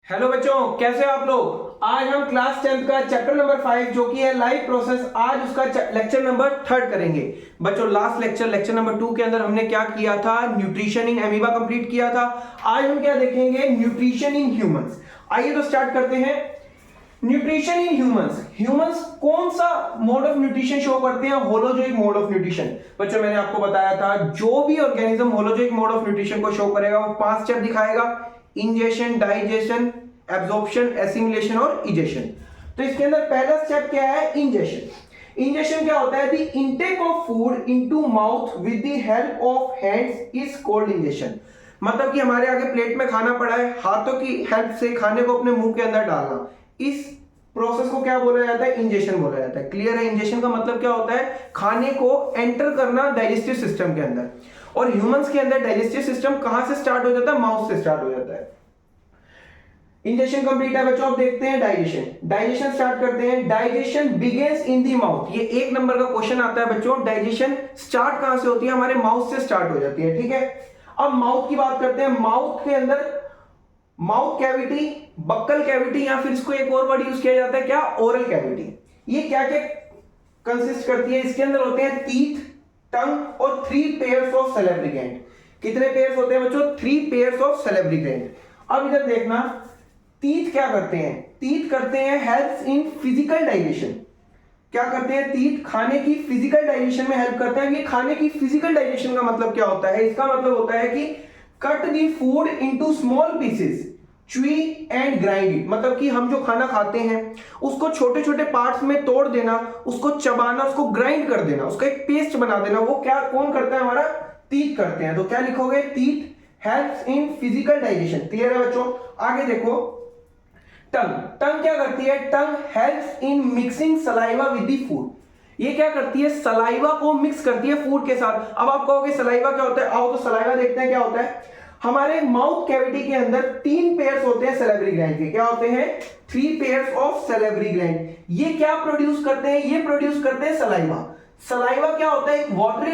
Hello बच्चों, कैसे हो आप लोग। आज हम क्लास 10th का चैप्टर नंबर 5 जो कि है लाइफ प्रोसेस, आज उसका लेक्चर नंबर 3 करेंगे। बच्चों लास्ट लेक्चर नंबर 2 के अंदर हमने क्या किया था, न्यूट्रिशन इन एमीबा कंप्लीट किया था। आज हम क्या देखेंगे, न्यूट्रिशन इन ह्यूमंस। आइए तो स्टार्ट करते हैं। न्यूट्रिशन इन ह्यूमंस, ह्यूमंस कौन सा मोड ऑफ न्यूट्रिशन शो करते हैं, होलोजोइक मोड ऑफ न्यूट्रिशन। बच्चों मैंने आपको बताया था जो भी organism holozoic mode of nutrition को शो करेगा वो 5 स्टेप दिखाएगा: इंजेशन, डाइजेशन, एब्जॉर्प्शन, एसिमिलेशन और इजेशन। तो इसके अंदर पहला स्टेप क्या है, इंजेशन। इंजेशन क्या होता है, the intake of food into mouth with the help of hands is called ingestion. मतलब कि हमारे आगे प्लेट में खाना पड़ा है, हाथों की हेल्प से खाने को अपने मुंह के अंदर डालना, इस प्रोसेस को क्या बोला जाता है, इंजेशन बोला जाता है। क्लियर है। इंजेशन का मतलब क्या होता है, खाने को एंटर करना डाइजेस्टिव सिस्टम के अंदर। और ह्यूमंस के अंदर डाइजेस्टिव सिस्टम कहां से स्टार्ट हो जाता है, माउथ से स्टार्ट हो जाता है। इंजेशन कंप्लीट है बच्चों, अब देखते हैं डाइजेशन। डाइजेशन स्टार्ट करते हैं। Digestion begins in the mouth, ये 1 नंबर का क्वेश्चन आता है बच्चों। डाइजेशन स्टार्ट कहां से होती है, हमारे माउथ से स्टार्ट हो जाती है। ठीक है, अब माउथ की बात करते हैं। माउथ के अंदर माउथ कैविटी, बक्कल कैविटी, या फिर इसको एक और वर्ड यूज किया जाता है क्या, ओरल कैविटी। ये क्या क्या कंसिस्ट करती है, इसके अंदर होते हैं टीथ, टंग और 3 पेयर्स ऑफ सैलिवरी ग्लैंड। कितने पेयर्स होते हैं बच्चों, 3 पेयर्स ऑफ सैलिवरी ग्लैंड। अब इधर देखना, टीथ क्या करते हैं, टीथ करते हैं हेल्प्स इन फिजिकल डाइजेशन। क्या करते हैं, टीथ खाने की फिजिकल डाइजेशन में हेल्प करते हैं। ये खाने की फिजिकल डाइजेशन का मतलब क्या होता है, इसका मतलब होता है कि cut the food into small pieces, chew and grind it. मतलब कि हम जो खाना खाते हैं उसको छोटे छोटे पार्ट्स में तोड़ देना, उसको चबाना, उसको ग्राइंड कर देना, उसका एक पेस्ट बना देना, वो क्या कौन करता है, हमारा टीथ करते हैं। तो क्या लिखोगे, teeth helps in physical digestion. Clear है बच्चों। आगे देखो, टंग। टंग क्या करती है, tongue helps in mixing saliva with the food. ये क्या करती है, सलाइवा को मिक्स करती है फूड के साथ। अब आप कहोगे सलाइवा क्या होता है, आओ तो सलाइवा देखते हैं क्या होता है। हमारे माउथ कैविटी के अंदर 3 पेयर्स होते हैं सैलिवरी ग्लैंड के। क्या होते हैं, 3 पेयर्स ऑफ सैलिवरी ग्लैंड। ये क्या प्रोड्यूस करते हैं, ये प्रोड्यूस करते हैं सलाइवा। सलाइवा क्या होता है, एक वाटरी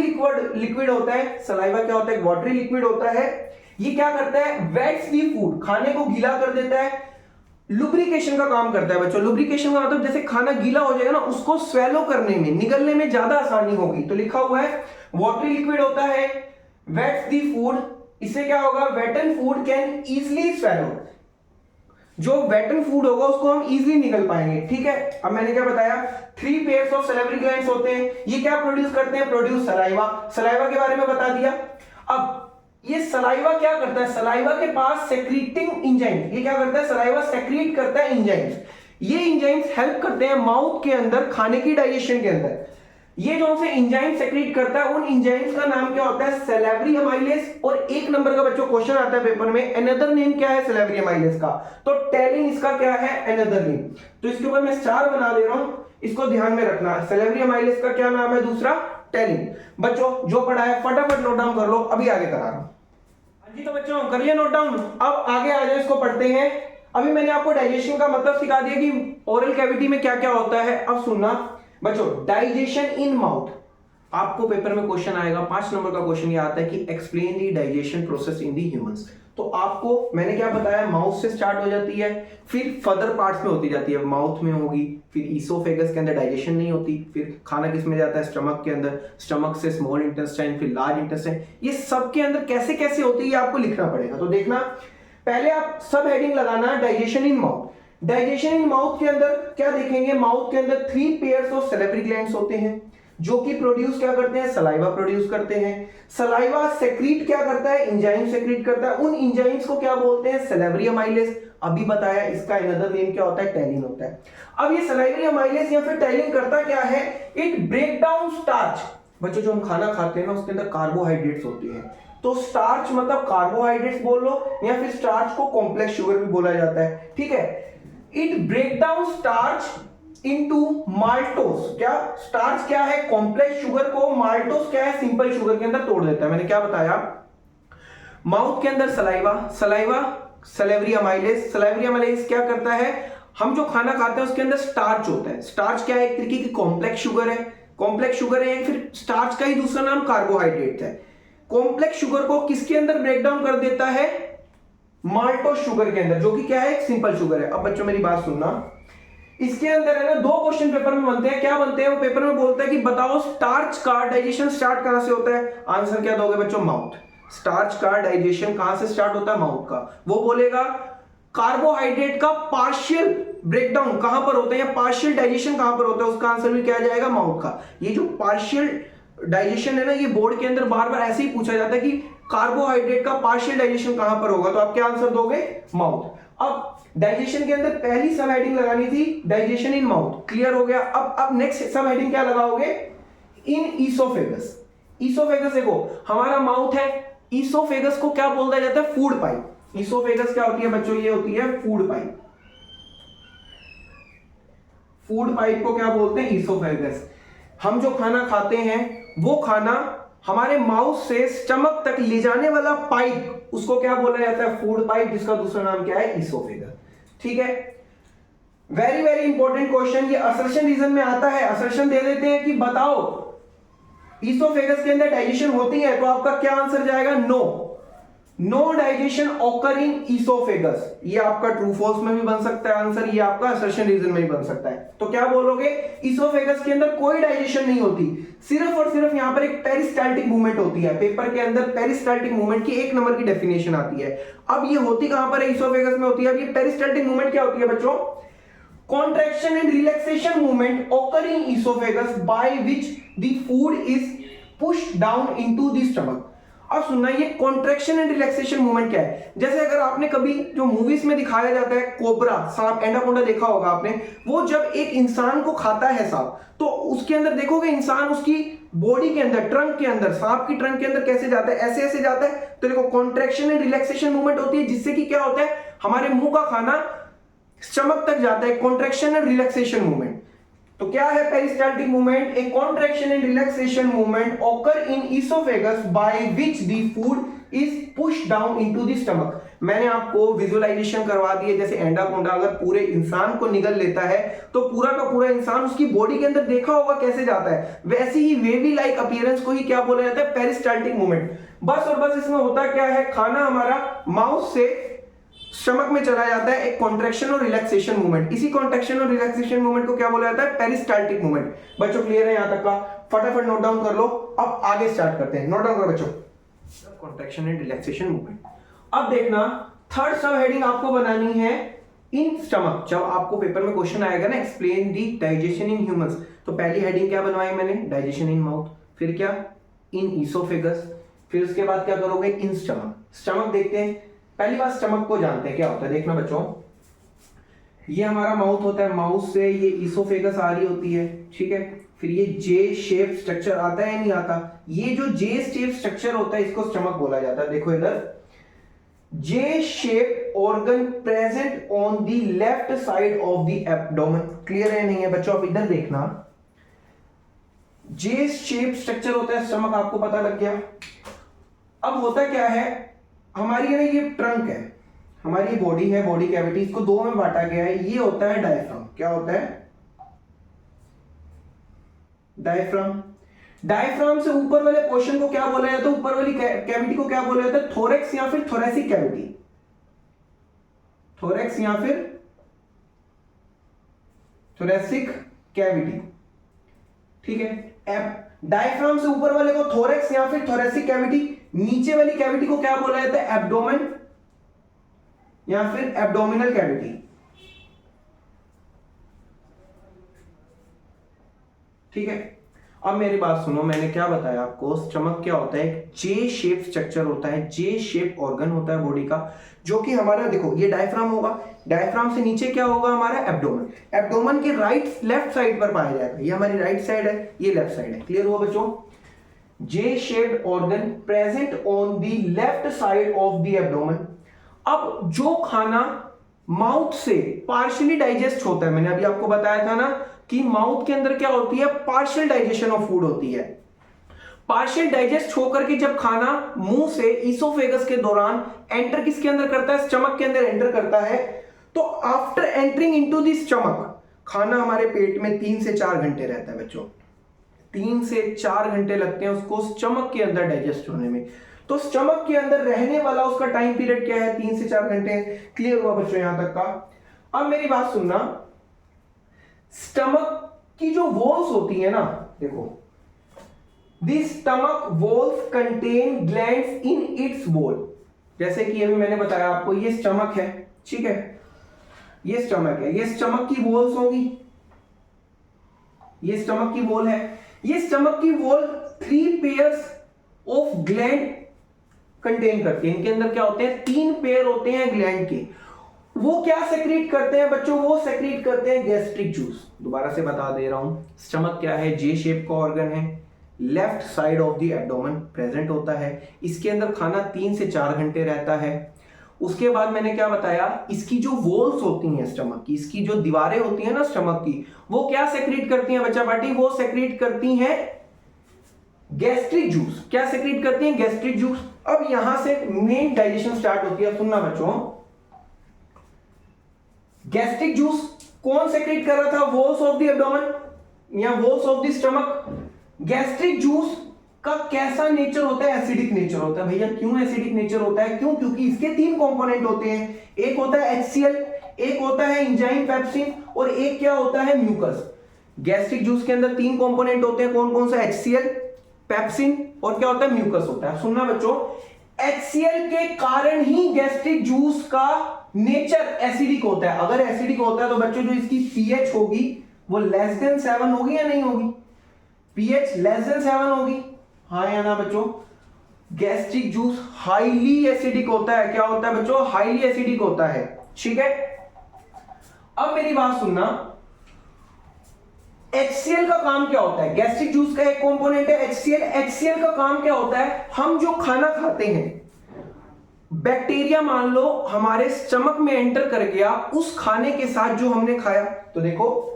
लिक्विड होता है। सलाइवा क्या होता है, एक वाटरी लिक्विड होता है। ये क्या करता है, वेट्स दी फूड, खाने को गीला कर देता है। लुब्रिकेशन का काम करता है बच्चों। लुब्रिकेशन का मतलब जैसे खाना गीला हो जाएगा ना, उसको स्वेलो करने में, निगलने में ज्यादा आसानी होगी। तो लिखा हुआ है वाटरी लिक्विड होता है, वेट्स दी फूड। इससे क्या होगा, वेटन फूड कैन इजिली स्वेलो। जो वेटन फूड होगा उसको हम इजिली निगल पाएंगे। ठीक है, अब मैंने क्या बताया, 3 पेयर्स ऑफ सैलिवरी ग्लैंड्स होते हैं। ये क्या प्रोड्यूस करते हैं, प्रोड्यूस सलाइवा। सलाइवा के बारे में बता दिया। अब ये सलाइवा क्या करता है, सलाइवा के पास सेक्रीटिंग एंजाइम, ये क्या करता है, सलाइवा सेक्रीट करता है एंजाइम्स। ये एंजाइम्स हेल्प करते हैं माउथ के अंदर खाने की डाइजेशन के अंदर। ये जो से एंजाइम सेक्रीट करता है, उन एंजाइम्स का नाम क्या होता है, सैलिवरी अमाइलेज। और 1 नंबर का बच्चों क्वेश्चन आता है पेपर में, अनदर नेम क्या है सैलिवरी अमाइलेज का, तो टेलिन इसका क्या है, अनदर नेम। तो इसके ऊपर मैं स्टार बना दे रहा हूं, इसको ध्यान में रखना। सैलिवरी अमाइलेज का क्या नाम है, दूसरा टेलिन। बच्चों जो पढ़ा है फटाफट नोट डाउन कर लो, अभी आगे करा रहा हूं जी। तो बच्चों कर लिया नोट डाउन, अब आगे आ जाओ, इसको पढ़ते हैं। अभी मैंने आपको डाइजेशन का मतलब सिखा दिया कि ओरल कैविटी में क्या क्या होता है। अब सुनना बच्चों, डाइजेशन इन माउथ, आपको पेपर में क्वेश्चन आएगा, 5 नंबर का क्वेश्चन ये आता है कि explain the digestion process in the humans. तो आपको मैंने क्या बताया, माउथ से स्टार्ट हो जाती है, फिर फर्दर पार्ट्स में होती जाती है, माउथ में होगी, फिर ईसोफेगस के अंदर डाइजेशन नहीं होती, फिर खाना किस में जाता है, स्टमक के अंदर, स्टमक से स्मॉल इंटेस्टाइन, फिर लार्ज इंटेस्टाइन। ये सब के अंदर कैसे कैसे होती है आपको लिखना पड़ेगा। तो देखना, पहले आप सब हेडिंग लगाना, digestion in mouth. Digestion in mouth के अंदर क्या देखेंगे, माउथ के अंदर 3 पेयर्स ऑफ सैलिवरी ग्लैंड्स होते हैं जो कि प्रोड्यूस क्या करते हैं, सलाइवा प्रोड्यूस करते हैं। सलाइवा सेक्रीट क्या करता है, एंजाइम सेक्रीट करता है। उन एंजाइम्स को क्या बोलते हैं, सैलिवरी अमाइलेज। अभी बताया, इसका अनदर नेम क्या होता है, टेलिन होता है। अब ये सैलिवरी अमाइलेज या फिर टेलिन करता क्या है, इट ब्रेक डाउन स्टार्च। बच्चों जो हम खाना खाते हैं ना, उसके अंदर कार्बोहाइड्रेट्स होती है। तो स्टार्च मतलब कार्बोहाइड्रेट्स बोल लो, या फिर स्टार्च को कॉम्प्लेक्स शुगर भी बोला जाता है। ठीक है, it break down starch into maltose. क्या स्टार्च क्या है, कॉम्प्लेक्स शुगर को, माल्टोस क्या है, सिंपल शुगर के अंदर तोड़ देता है। मैंने क्या बताया, माउथ के अंदर saliva, saliva salivary amylase. Salivary amylase क्या करता है, हम जो खाना खाते हैं उसके अंदर स्टार्च होता है। स्टार्च क्या है, एक तरीके की कॉम्प्लेक्स शुगर है। कॉम्प्लेक्स शुगर है, फिर स्टार्च का ही दूसरा नाम कार्बोहाइड्रेट है। कॉम्प्लेक्स शुगर को किसके अंदर ब्रेक डाउन कर देता है, माल्टोस शुगर के अंदर, जो कि क्या है, एक सिंपल शुगर है। अब बच्चों मेरी बात सुनना, इसके अंदर है ना 2 क्वेश्चन पेपर में बनते हैं। क्या बनते हैं वो पेपर में, बोलता है कि बताओ स्टार्च का डाइजेशन स्टार्ट कहां से होता है। आंसर क्या दोगे बच्चों, माउथ। स्टार्च का डाइजेशन कहां से स्टार्ट होता है, माउथ का। वो बोलेगा कार्बोहाइड्रेट का पार्शियल ब्रेकडाउन कहां पर होता है या पार्शियल डाइजेशन कहां पर होता है, उसका आंसर भी क्या आ जाएगा, माउथ का। ये जो पार्शियल डाइजेशन है ना, ये बोर्ड के अंदर बार बार ऐसे ही पूछा जाता है कि कार्बोहाइड्रेट का पार्शियल डाइजेशन कहां पर होगा, तो आप क्या आंसर दोगे, माउथ। अब डाइजेशन के अंदर पहली सब हेडिंग लगानी थी डाइजेशन इन माउथ, क्लियर हो गया। अब नेक्स्ट सब हेडिंग क्या लगाओगे, इन ईसोफेगस। ईसोफेगस देखो हमारा माउथ है, ईसोफेगस को क्या बोला जाता है, फूड पाइप। ईसोफेगस क्या होती है बच्चों, ये होती है फूड पाइप। फूड पाइप को क्या बोलते हैं, ईसोफेगस। हम जो खाना खाते हैं वो खाना हमारे माउथ से स्टमक तक ले जाने वाला पाइप, उसको क्या बोला जाता है, फूड पाइप, जिसका दूसरा नाम क्या है, ईसोफेगस। ठीक है, वेरी वेरी इंपॉर्टेंट क्वेश्चन, ये असर्शन रीजन में आता है। असर्शन दे देते हैं कि बताओ ईसोफेगस के अंदर डाइजेशन होती है, तो आपका क्या आंसर जाएगा, no. No digestion occur in oesophagus. ये आपका ट्रू फॉल्स में भी बन सकता है आंसर, ये आपका असर्शन रीजन में भी बन सकता है। तो क्या बोलोगे, ईसोफेगस के अंदर कोई डाइजेशन नहीं होती, सिर्फ और सिर्फ यहां पर एक पेरिस्टाल्टिक मूवमेंट होती है। पेपर के अंदर पेरिस्टाल्टिक मूवमेंट की 1 नंबर की डेफिनेशन आती है। अब ये होती कहां पर है, ईसोफेगस में होती है। अब ये पेरिस्टाल्टिक मूवमेंट क्या होती है बच्चों, contraction and relaxation movement occur in esophagus by which the food is pushed down into the stomach। अब सुनना, ये कॉन्ट्रैक्शन एंड रिलैक्सेशन मूवमेंट क्या है। जैसे अगर आपने कभी जो मूवीज में दिखाया जाता है कोबरा, सांप, एंडाकोंडा देखा होगा आपने, वो जब एक इंसान को खाता है सांप, तो उसके अंदर देखोगे इंसान उसकी बॉडी के अंदर, ट्रंक के अंदर, सांप की ट्रंक के अंदर कैसे जाता है, ऐसे ऐसे जाता है। तो देखो कॉन्ट्रैक्शन एंड रिलैक्सेशन मूवमेंट होती है, जिससे कि क्या होता है, हमारे मुंह का खाना स्टमक तक जाता है, कॉन्ट्रैक्शन एंड रिलैक्सेशन मूवमेंट। तो क्या है peristaltic movement, A contraction and relaxation movement occur in oesophagus by which the food is pushed down into the stomach. मैंने आपको विजुअलाइजेशन करवा दी है, जैसे एंडाकोंडा अगर पूरे इंसान को निगल लेता है तो पूरा का पूरा इंसान उसकी बॉडी के अंदर देखा होगा कैसे जाता है, वैसे ही वेवी लाइक अपीयरेंस को ही क्या बोला जाता है, पेरिस्टाल्टिक मूवमेंट। बस और बस इसमें होता क्या है, खाना हमारा माउथ से स्टमक में चला जाता है, एक कॉन्ट्रैक्शन और रिलैक्सेशन मूवमेंट। इसी कॉन्ट्रैक्शन और रिलैक्सेशन मूवमेंट को क्या बोला जाता है, पेरिस्टाल्टिक मूवमेंट। बच्चों क्लियर है यहां तक का, फटाफट नोट डाउन कर लो। अब आगे स्टार्ट करते हैं, नोट डाउन करो बच्चों, कॉन्ट्रैक्शन एंड रिलैक्सेशन मूवमेंट। अब देखना, थर्ड सब हेडिंग आपको बनानी है इन स्टमक। जब आपको पेपर में क्वेश्चन आएगा ना, explain the digestion in humans, तो पहली हेडिंग क्या बनवाई मैंने, डाइजेशन इन माउथ, फिर क्या, इन ईसोफेगस, फिर उसके बाद क्या करोगे, इन स्टमक। स्टमक देखते हैं, पहली बात स्टमक को जानते हैं क्या होता है। देखना बच्चों, ये हमारा माउथ होता है, माउथ से ये ईसोफेगस आ रही होती है, ठीक है। फिर ये जे शेप स्ट्रक्चर आता है या नहीं आता, ये जो जे शेप स्ट्रक्चर होता है इसको स्टमक बोला जाता है। देखो इधर, जे shape organ present on the left side of the abdomen. Clear है नहीं है बच्चों, अब इधर देखना, जे शेप स्ट्रक्चर होता है स्टमक, आपको पता लग गया। अब होता क्या है, हमारी ना ये ट्रंक है, हमारी बॉडी है, बॉडी कैविटी, इसको 2 में बांटा गया है। ये होता है डायफ्राम। क्या होता है, डायफ्राम। डायफ्राम से ऊपर वाले पोर्शन को क्या बोला जाता है, ऊपर वाली कैविटी को क्या बोला जाता है, थोरैक्स या फिर थोरैसिक कैविटी। थोरैक्स या फिर थोरैसिक कैविटी, ठीक है। डायफ्राम से ऊपर वाले को थोरैक्स या फिर थोरैसिक कैविटी, नीचे वाली कैविटी को क्या बोला जाता है, एब्डोमेन या फिर एब्डोमिनल कैविटी, ठीक है। अब मेरी बात सुनो, मैंने क्या बताया आपको, स्टमक क्या होता है, जे शेप स्ट्रक्चर होता है, जे शेप ऑर्गन होता है बॉडी का, जो कि हमारा, देखो ये डायफ्राम होगा, डायफ्राम से नीचे क्या होगा हमारा, एब्डोमेन। एब्डोमेन के राइट लेफ्ट साइड पर पाया जाएगा, ये हमारी राइट साइड है, ये लेफ्ट साइड है। क्लियर हुआ बच्चों, जे shaped organ present on the left side of the abdomen. अब जो खाना माउथ से पार्शियली डाइजेस्ट होता है, मैंने अभी आपको बताया था ना कि माउथ के अंदर क्या होती है, पार्शियल डाइजेशन ऑफ फूड होती है। पार्शियल डाइजेस्ट होकर के जब खाना मुंह से ईसोफेगस के दौरान एंटर किसके अंदर करता है, स्टमक के अंदर एंटर करता है, तो after entering into the stomach, खाना हमारे पेट में 3 से 4 घंटे रहता है बच्चों, 3 से 4 घंटे लगते हैं उसको स्टमक के अंदर डाइजेस्ट होने में। तो स्टमक के अंदर रहने वाला उसका टाइम पीरियड क्या है, 3 से 4 घंटे। क्लियर हुआ बच्चों यहां तक का? अब मेरी बात सुनना, स्टमक की जो वॉल्स होती है ना, देखो, the stomach walls contain glands in its wall. जैसे कि अभी मैंने बताया आपको, ये स्टमक है, ठीक है, ये स्टमक है, ये स्टमक की वॉल्स होंगी, ये स्टमक की वॉल है। ये स्टमक की wall 3 pairs of gland contain करती है। इनके अंदर क्या होते हैं, 3 पेयर होते हैं ग्लैंड के। वो क्या सेक्रेट करते हैं बच्चों, वो सेक्रेट करते हैं गैस्ट्रिक जूस। दोबारा से बता दे रहा हूं, स्टमक क्या है, जे शेप का ऑर्गन है, left side of the abdomen present होता है। इसके अंदर खाना 3 से 4 घंटे रहता है। उसके बाद मैंने क्या बताया, इसकी जो वॉल्स होती हैं स्टमक की, इसकी जो दीवारें होती हैं ना स्टमक की, वो क्या सेक्रेट करती हैं बच्चा पार्टी, वो सेक्रेट करती हैं गैस्ट्रिक जूस। क्या सेक्रेट करती हैं, गैस्ट्रिक जूस। अब यहां से मेन डाइजेशन स्टार्ट होती है। सुनना बच्चों, गैस्ट्रिक जूस कौन सेक्रेट कर रहा था, वॉल्स ऑफ द एब्डोमेन या walls of the stomach. Gastric juice का कैसा नेचर होता है, एसिडिक नेचर होता है। भैया क्यों एसिडिक नेचर होता है, क्यों, क्योंकि इसके 3 कंपोनेंट होते हैं। एक होता है HCl, एक होता है एंजाइम पेप्सिन, और एक क्या होता है, म्यूकस। गैस्ट्रिक जूस के अंदर 3 कंपोनेंट होते हैं, कौन कौन सा, HCl, पेप्सिन, और क्या होता है, म्यूकस होता है। सुनना बच्चों, HCl के कारण ही गैस्ट्रिक जूस का नेचर एसिडिक होता है। अगर एसिडिक होता है तो बच्चों जो इसकी pH होगी वो लेस देन 7 होगी या नहीं होगी, pH लेस देन 7 होगी, हाँ या ना बच्चों। गैस्ट्रिक जूस हाईली एसिडिक होता है। क्या होता है बच्चों, हाईली एसिडिक होता है, ठीक है। अब मेरी बात सुनना, HCl का काम क्या होता है, गैस्ट्रिक जूस का एक कंपोनेंट है HCl। HCl का काम क्या होता है, हम जो खाना खाते हैं, बैक्टीरिया मान लो हमारे स्टमक में एंटर कर गया उस खाने के साथ जो हमने खाया, तो देखो,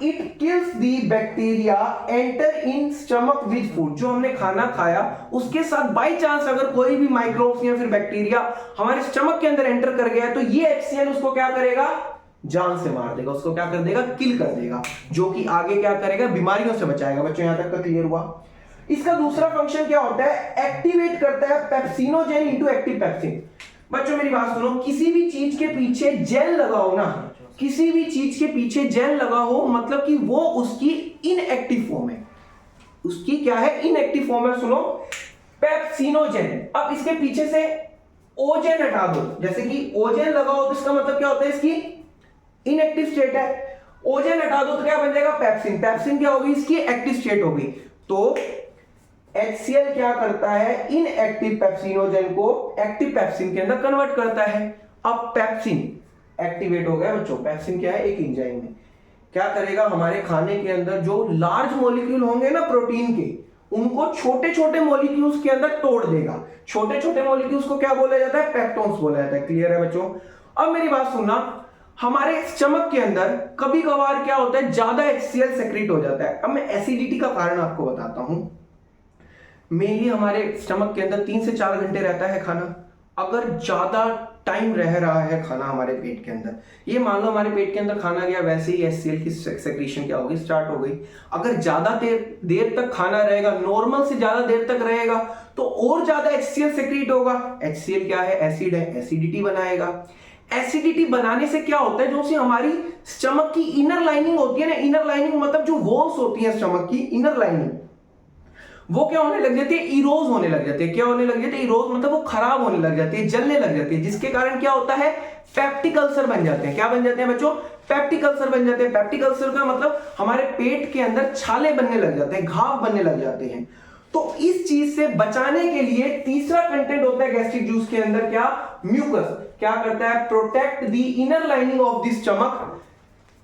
it kills the bacteria enter in stomach with food. जो हमने खाना खाया उसके साथ बाई चांस अगर कोई भी माइक्रोब्स या फिर बैक्टीरिया हमारे स्टमक के अंदर एंटर कर गया तो ये HCl उसको क्या करेगा, जान से मार देगा, उसको क्या कर देगा, किल कर देगा, जो कि आगे क्या करेगा, बीमारियों से बचाएगा। बच्चों यहां तक का क्लियर हुआ। इसका दूसरा फंक्शन क्या होता है, एक्टिवेट करता है पेप्सिनोजेन इनटू एक्टिव पेप्सिन। बच्चों मेरी बात सुनो, किसी भी चीज के पीछे जेल लगाओ ना, किसी भी चीज के पीछे जेल लगा हो, मतलब कि वो उसकी इनएक्टिव फॉर्म है, उसकी क्या है, इनएक्टिव फॉर्म है। सुनो, पेप्सिनोजेन। अब इसके पीछे से ओजेन हटा दो, जैसे कि ओजेन लगा हो तो इसका मतलब क्या होता है, इसकी इनएक्टिव स्टेट है। ओजेन हटा दो तो क्या बन जाएगा, पेप्सिन। पेप्सिन क्या होगी, इसकी एक्टिव स्टेट होगी। तो HCl क्या करता है, इनएक्टिव पेप्सिनोजेन को एक्टिव पेप्सिन के अंदर कन्वर्ट करता है। अब पेप्सिन एक्टिवेट हो गया बच्चों। पेप्सिन क्या है, एक एंजाइम है, क्या करेगा, हमारे खाने के अंदर जो लार्ज मॉलिक्यूल होंगे ना प्रोटीन के, उनको छोटे छोटे मॉलिक्यूल्स के अंदर तोड़ देगा। छोटे छोटे मॉलिक्यूल्स को क्या बोला जाता है, पेप्टोन्स बोला जाता है। क्लियर है बच्चों। अब मेरी बात सुनना, हमारे स्टमक के अंदर कभी कभार क्या होता है, ज्यादा HCl सेक्रेट हो जाता है। अब मैं एसिडिटी का कारण आपको बताता हूं। मेनली हमारे स्टमक के अंदर 3 से 4 घंटे रहता है खाना। अगर ज्यादा टाइम रह रहा है खाना हमारे पेट के अंदर, ये मान लो हमारे पेट के अंदर खाना गया, वैसे ही HCl की सेक्रेशन क्या होगी, स्टार्ट हो गई। अगर ज्यादा देर तक खाना रहेगा, नॉर्मल से ज्यादा देर तक रहेगा, तो और ज्यादा HCl सेक्रेट होगा। HCl क्या है, एसिड है, एसिडिटी बनाएगा। एसिडिटी बनाने से क्या होता है, जो सी हमारी स्टमक की इनर लाइनिंग होती है ना, इनर लाइनिंग मतलब जो वॉल्स होती है स्टमक की, इनर लाइनिंग, वो क्या होने लग जाती है, इरोज होने लग जाती है। क्या होने लग जाती है, इरोज मतलब वो खराब होने लग जाती है, जलने लग जाती है, जिसके कारण क्या होता है, पेप्टिक अल्सर बन जाते हैं। क्या बन जाते हैं बच्चों, पेप्टिक अल्सर बन जाते हैं। पेप्टिक अल्सर का मतलब हमारे पेट के अंदर छाले बनने लग जाते हैं, घाव बनने लग जाते हैं। तो इस चीज से बचाने के लिए तीसरा कंटेंट होता है गैस्ट्रिक जूस के अंदर, क्या, म्यूकस। क्या करता है, protect the inner lining of the stomach.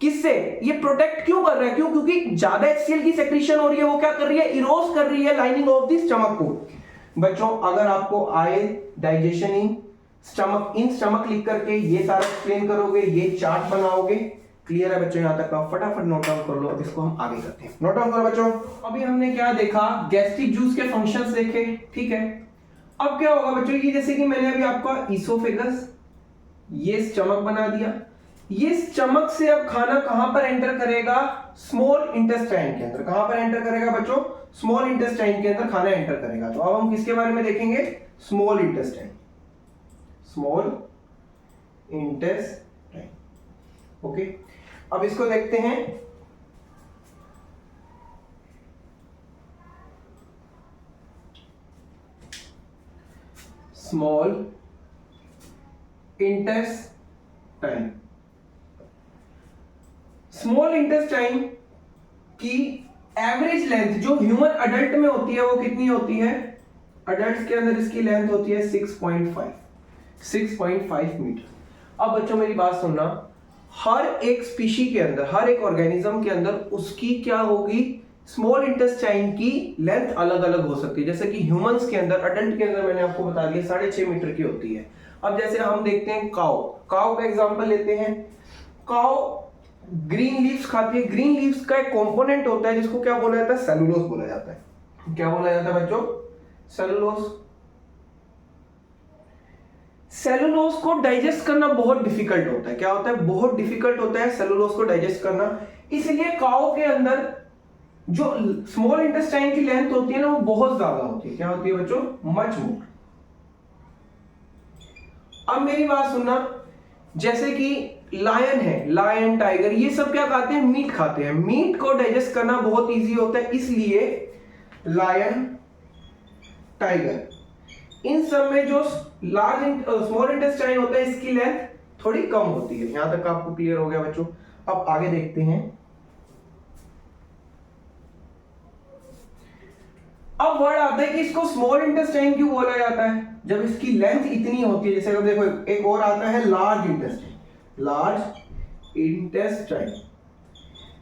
किससे ये प्रोटेक्ट क्यों कर रहा है, क्यों, क्योंकि ज्यादा HCl की सेक्रेशन हो रही है, वो क्या कर रही है, इरोज कर रही है लाइनिंग ऑफ द स्टमक को। बच्चों अगर आपको आए डाइजेशन इन स्टमक लिख करके ये सारा एक्सप्लेन करोगे, ये चार्ट बनाओगे, क्लियर है बच्चों यहां तक का, फटाफट नोट डाउन कर लो। अब इसको हम आगे करते हैं, नोट डाउन करो बच्चों। अभी हमने क्या देखा, गैस्ट्रिक जूस के फंक्शंस देखे, ठीक है। अब क्या होगा बच्चों, ये जैसे कि मैंने अभी आपका इसोफेगस, ये स्टमक बना दिया, ये स्टमक से अब खाना कहां पर एंटर करेगा? स्मॉल इंटेस्टाइन के अंदर। कहां पर एंटर करेगा बच्चों? स्मॉल इंटेस्टाइन के अंदर खाना एंटर करेगा। तो अब हम किसके बारे में देखेंगे? Small intestine. Small intestine. Okay, अब इसको देखते हैं। Small intestine. स्मॉल इंटेस्टाइन की एवरेज लेंथ जो ह्यूमन अडल्ट में होती है वो कितनी होती है? अडल्ट के अंदर इसकी लेंथ होती है 6.5 मीटर। अब बच्चों मेरी बात सुनना, हर एक स्पीशी के अंदर, हर एक ऑर्गेनिज्म के अंदर उसकी क्या होगी? स्मॉल इंटेस्टाइन की लेंथ अलग अलग हो सकती है। जैसे कि ह्यूमंस के अंदर, अडल्ट के अंदर मैंने आपको बता दिया 6.5 मीटर की होती है। अब जैसे हम देखते हैं काऊ का एग्जांपल लेते हैं। काऊ ग्रीन लीव्स खाती है। ग्रीन लीव्स का एक कंपोनेंट होता है जिसको क्या बोला जाता है? सेलुलोज बोला जाता है। क्या बोला जाता है बच्चों? सेलुलोज। सेलुलोज को डाइजेस्ट करना बहुत डिफिकल्ट होता है। क्या होता है? बहुत डिफिकल्ट होता है सेलुलोज को डाइजेस्ट करना। इसलिए काऊ के अंदर जो स्मॉल इंटेस्टाइन की लेंथ होती है ना, वो बहुत ज्यादा होती है। क्या होती है बच्चों? Much more. अब मेरी बात सुनना, जैसे कि लायन है, लायन, टाइगर, ये सब क्या खाते हैं? मीट खाते हैं। मीट को डाइजेस्ट करना बहुत इजी होता है, इसलिए लायन, टाइगर, इन सब में जो स्मॉल इंटेस्टाइन होता है इसकी लेंथ थोड़ी कम होती है। यहां तक आपको क्लियर हो गया बच्चों? अब आगे देखते हैं। अब वर्ड आता है कि इसको स्मॉल इंटेस्टाइन क्यों बोला जाता है जब इसकी लेंथ इतनी होती है। जैसे अगर देखो एक और आता है large intestine. Large intestine,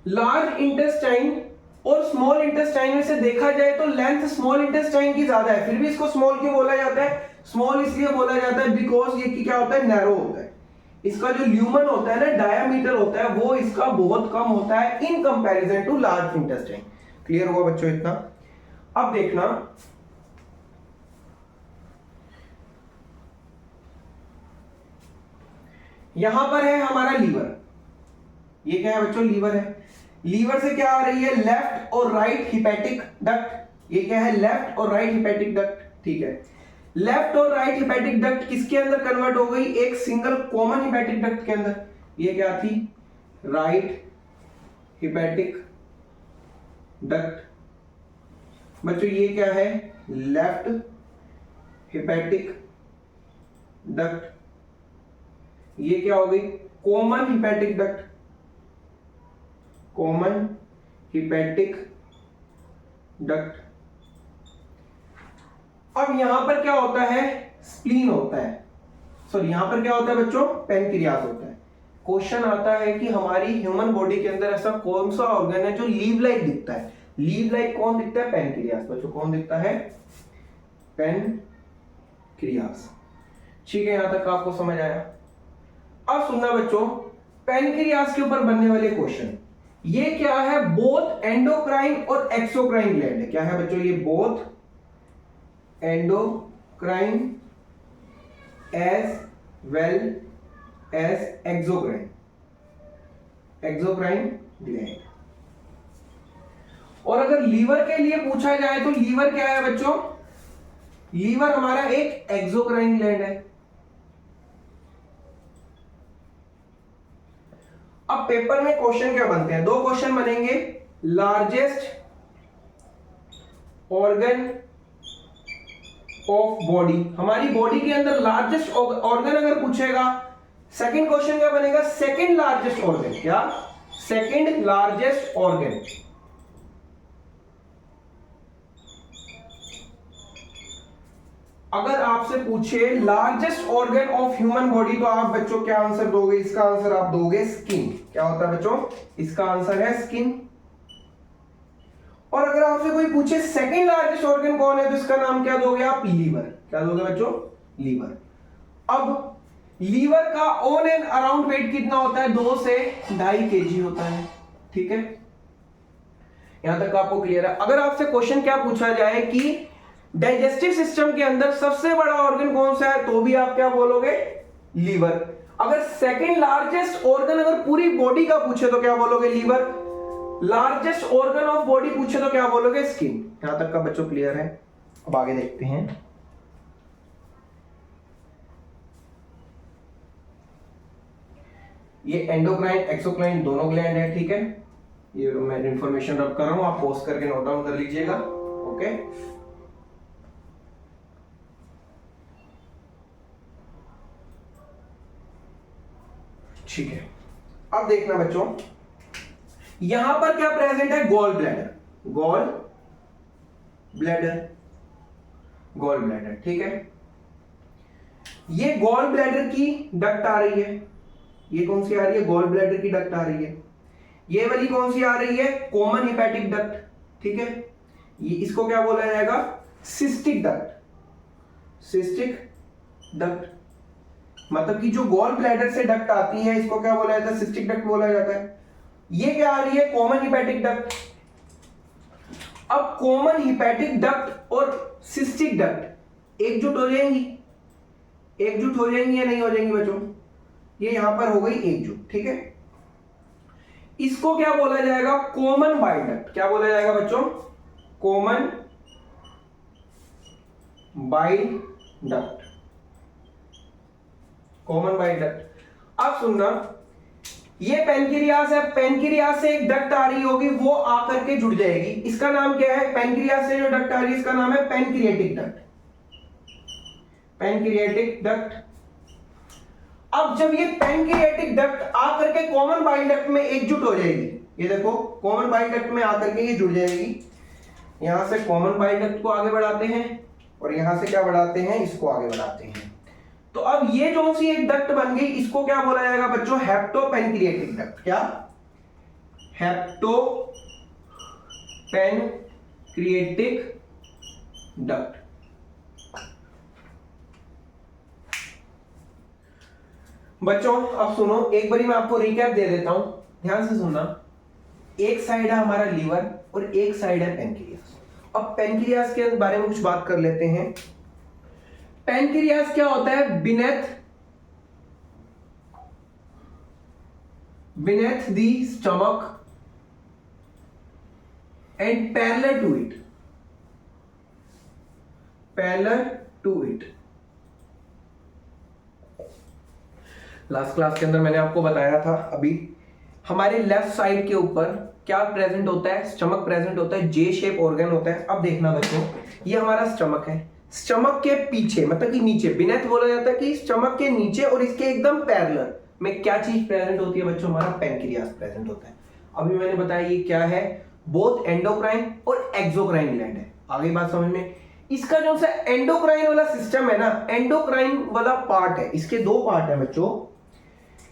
large intestine और स्मॉल इंटेस्टाइन में से देखा जाए तो लेंथ स्मॉल इंटेस्टाइन की ज्यादा है, फिर भी इसको स्मॉल क्यों बोला जाता है? स्मॉल इसलिए बोला जाता है बिकॉज ये क्या होता है? नैरो होता है। इसका जो ल्यूमन होता है ना, डायामीटर होता है, वो इसका बहुत कम होता है in comparison to large intestine. Clear हुआ बच्चों इतना? अब देखना, यहां पर है हमारा लीवर। ये क्या है बच्चों? लीवर है। लीवर से क्या आ रही है? लेफ्ट और राइट हिपैटिक डक्ट। ये क्या है? लेफ्ट और राइट हिपैटिक डक्ट। ठीक है, लेफ्ट और राइट हिपैटिक डक्ट किसके अंदर कन्वर्ट हो गई? एक सिंगल कॉमन हिपैटिक डक्ट के अंदर। ये क्या थी? Right hepatic duct. बच्चों ये क्या है? Left hepatic duct. ये क्या हो गई? Common hepatic duct. Common hepatic duct. अब यहां पर क्या होता है? स्प्लीन होता है। सॉरी, यहां पर क्या होता है बच्चों? पैनक्रियास होता है। क्वेश्चन आता है कि हमारी ह्यूमन बॉडी के अंदर ऐसा कौन सा ऑर्गन है जो लीव लाइक दिखता है? लीव लाइक कौन दिखता है? पैनक्रियास। बच्चों कौन दिखता है? पैनक्रियास। ठीक है, यहां तक आपको समझ आया? अब सुनना बच्चों, पैनक्रियास के ऊपर बनने वाले क्वेश्चन। ये क्या है? बोथ एंडोक्राइन और एक्सोक्राइन ग्लैंड है। क्या है बच्चों? ये both endocrine as well as exocrine, exocrine gland. और अगर लीवर के लिए पूछा जाए तो लीवर क्या है बच्चों? लीवर हमारा एक एक्सोक्राइन ग्लैंड है। अब पेपर में क्वेश्चन क्या बनते हैं? दो क्वेश्चन बनेंगे। लार्जेस्ट ऑर्गन ऑफ बॉडी, हमारी बॉडी के अंदर लार्जेस्ट ऑर्गन अगर पूछेगा। सेकंड क्वेश्चन क्या बनेगा? Second largest organ. क्या? Second largest organ. अगर आपसे पूछे largest organ of human body तो आप बच्चों क्या आंसर दोगे? इसका आंसर आप दोगे स्किन। क्या होता है बच्चों? इसका आंसर है स्किन। और अगर आपसे कोई पूछे सेकंड लार्जेस्ट ऑर्गन कौन है तो इसका नाम क्या दोगे आप? लीवर। क्या दोगे बच्चों? लीवर। अब लीवर का ऑन एंड अराउंड वेट कितना होता है? 2 से 2.5 kg होता है। ठीक है, यहां तक आपको क्लियर है? अगर आपसे क्वेश्चन क्या पूछा जाए कि डाइजेस्टिव सिस्टम के अंदर सबसे बड़ा ऑर्गन कौन सा है तो भी आप क्या बोलोगे? लीवर। अगर सेकंड लार्जेस्ट ऑर्गन अगर पूरी बॉडी का पूछे तो क्या बोलोगे? Liver. Largest organ of body पूछे तो क्या बोलोगे? स्किन। यहां तक का बच्चों क्लियर है? अब आगे देखते हैं। ये एंडोक्राइन एक्सोक्राइन दोनों ग्लैंड है, ठीक है। ये मैं इंफॉर्मेशन रब कर रहा हूं, आप पॉज करके नोट डाउन कर लीजिएगा। ओके, ठीक है। अब देखना बच्चों, यहां पर क्या प्रेजेंट है? Gall bladder, gall bladder, gall bladder, ठीक है। ये गॉल ब्लैडर की डक्ट आ रही है। ये कौन सी आ रही है? गॉल ब्लैडर की डक्ट आ रही है। ये वाली कौन सी आ रही है? कॉमन हिपैटिक डक्ट, ठीक है। ये इसको क्या बोला जाएगा? Cystic duct, cystic duct. मतलब कि जो गॉल ब्लैडर से डक्ट आती है इसको क्या बोला जाता है? सिस्टिक डक्ट बोला जाता है। ये क्या आ रही है? Common hepatic duct. अब कॉमन हिपैटिक डक्ट और सिस्टिक डक्ट एकजुट हो जाएंगी, एकजुट हो जाएंगी या नहीं हो जाएंगी बच्चों? ये यहां पर हो गई एकजुट, ठीक है। इसको क्या बोला जाएगा? Common bile duct. क्या बोला जाएगा बच्चों? Common bile duct, common bile duct. अब सुनना, ये पेनक्रियास है, पेनक्रियास से एक डक्ट आ रही होगी, वो आकर के जुड़ जाएगी। इसका नाम क्या है? पेनक्रियास से जो डक्ट आ रही है इसका नाम है पेनक्रिएटिक डक्ट, पेनक्रिएटिक डक्ट। अब जब ये पेनक्रिएटिक डक्ट आकर के कॉमन बाइल डक्ट में एकजुट हो जाएगी, ये देखो कॉमन बाइल डक्ट में आकर के ये जुड़ जाएगी। यहां से कॉमन बाइल डक्ट को आगे बढ़ाते हैं और यहां से क्या बढ़ाते हैं? इसको आगे बढ़ाते हैं। तो अब ये जो सी एक डक्ट बन गई, इसको क्या बोला जाएगा बच्चों? हेप्टोपेनक्रिएटिक डक्ट। क्या? हेप्टोपेनक्रिएटिक डक्ट। बच्चों अब सुनो, एक बारी मैं आपको रिकैप दे देता हूं, ध्यान से सुनना। एक साइड है हमारा लीवर और एक साइड है पेनक्रियास। अब पेनक्रियास के बारे में कुछ बात कर लेते हैं। पेनक्रियास क्या होता है? Beneath the stomach and parallel to it, parallel to it. Last class के अंदर मैंने आपको बताया था, अभी हमारे लेफ्ट साइड के ऊपर क्या प्रेजेंट होता है? स्टमक प्रेजेंट होता है, जे शेप ऑर्गन होता है। अब देखना बच्चों, ये हमारा स्टमक है, स्टमक के पीछे मतलब कि नीचे, बिनेथ बोला जाता है कि स्टमक के नीचे और इसके एकदम पैरेलल में क्या चीज प्रेजेंट होती है बच्चों? हमारा पेनक्रियास प्रेजेंट होता है। अभी मैंने बताया ये क्या है? बोथ एंडोक्राइन और एक्सोक्राइन ग्लैंड है। आगे बात समझ में। इसका जो सा एंडोक्राइन वाला सिस्टम है ना, एंडोक्राइन वाला पार्ट है, इसके दो पार्ट है बच्चों।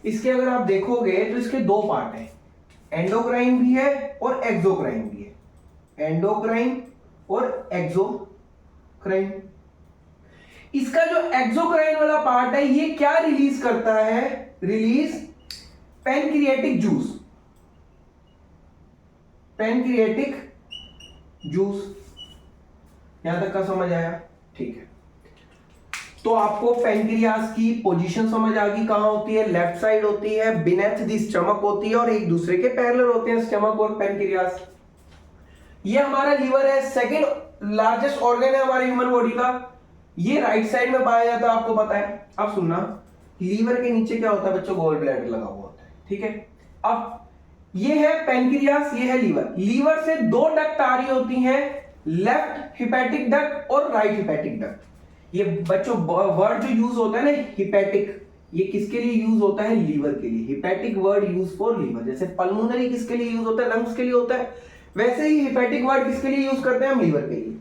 इसके अगर आप देखोगे तो इसके दो पार्ट है, एंडोक्राइन भी है और एक्सोक्राइन भी है, एंडोक्राइन और एक्सोक्राइन। इसका जो एक्सोक्राइन वाला पार्ट है ये क्या रिलीज करता है? Release pancreatic juice, pancreatic juice. यहां तक का समझ आया? ठीक है। तो आपको पेनक्रियास की पोजीशन समझ आ गई, कहां होती है? लेफ्ट साइड होती है, बिनेथ द स्टमक होती है और एक दूसरे के पैरेलल होते हैं स्टमक और पेनक्रियास। ये हमारा लीवर है, सेकंड लार्जेस्ट ऑर्गन है हमारे ह्यूमन बॉडी का। ये राइट साइड में पाया जाता है, आपको पता है। अब सुनना, लीवर के नीचे क्या होता है बच्चों? गॉल ब्लैडर लगा हुआ होता है, ठीक है। अब ये है पेनक्रियास, ये है लीवर। लीवर से दो डक्ट आ रही होती हैं, लेफ्ट हिपैटिक डक्ट और राइट हिपैटिक डक्ट। ये बच्चों वर्ड जो यूज होता है ना हिपैटिक, ये किसके लिए यूज होता है? लीवर के लिए। Hepatic word use for liver. जैसे पल्मोनरी किसके लिए यूज होता है? लंग्स के लिए होता है। वैसे ही हिपैटिक वर्ड किसके लिए यूज करते हैं? हम लीवर के लिए।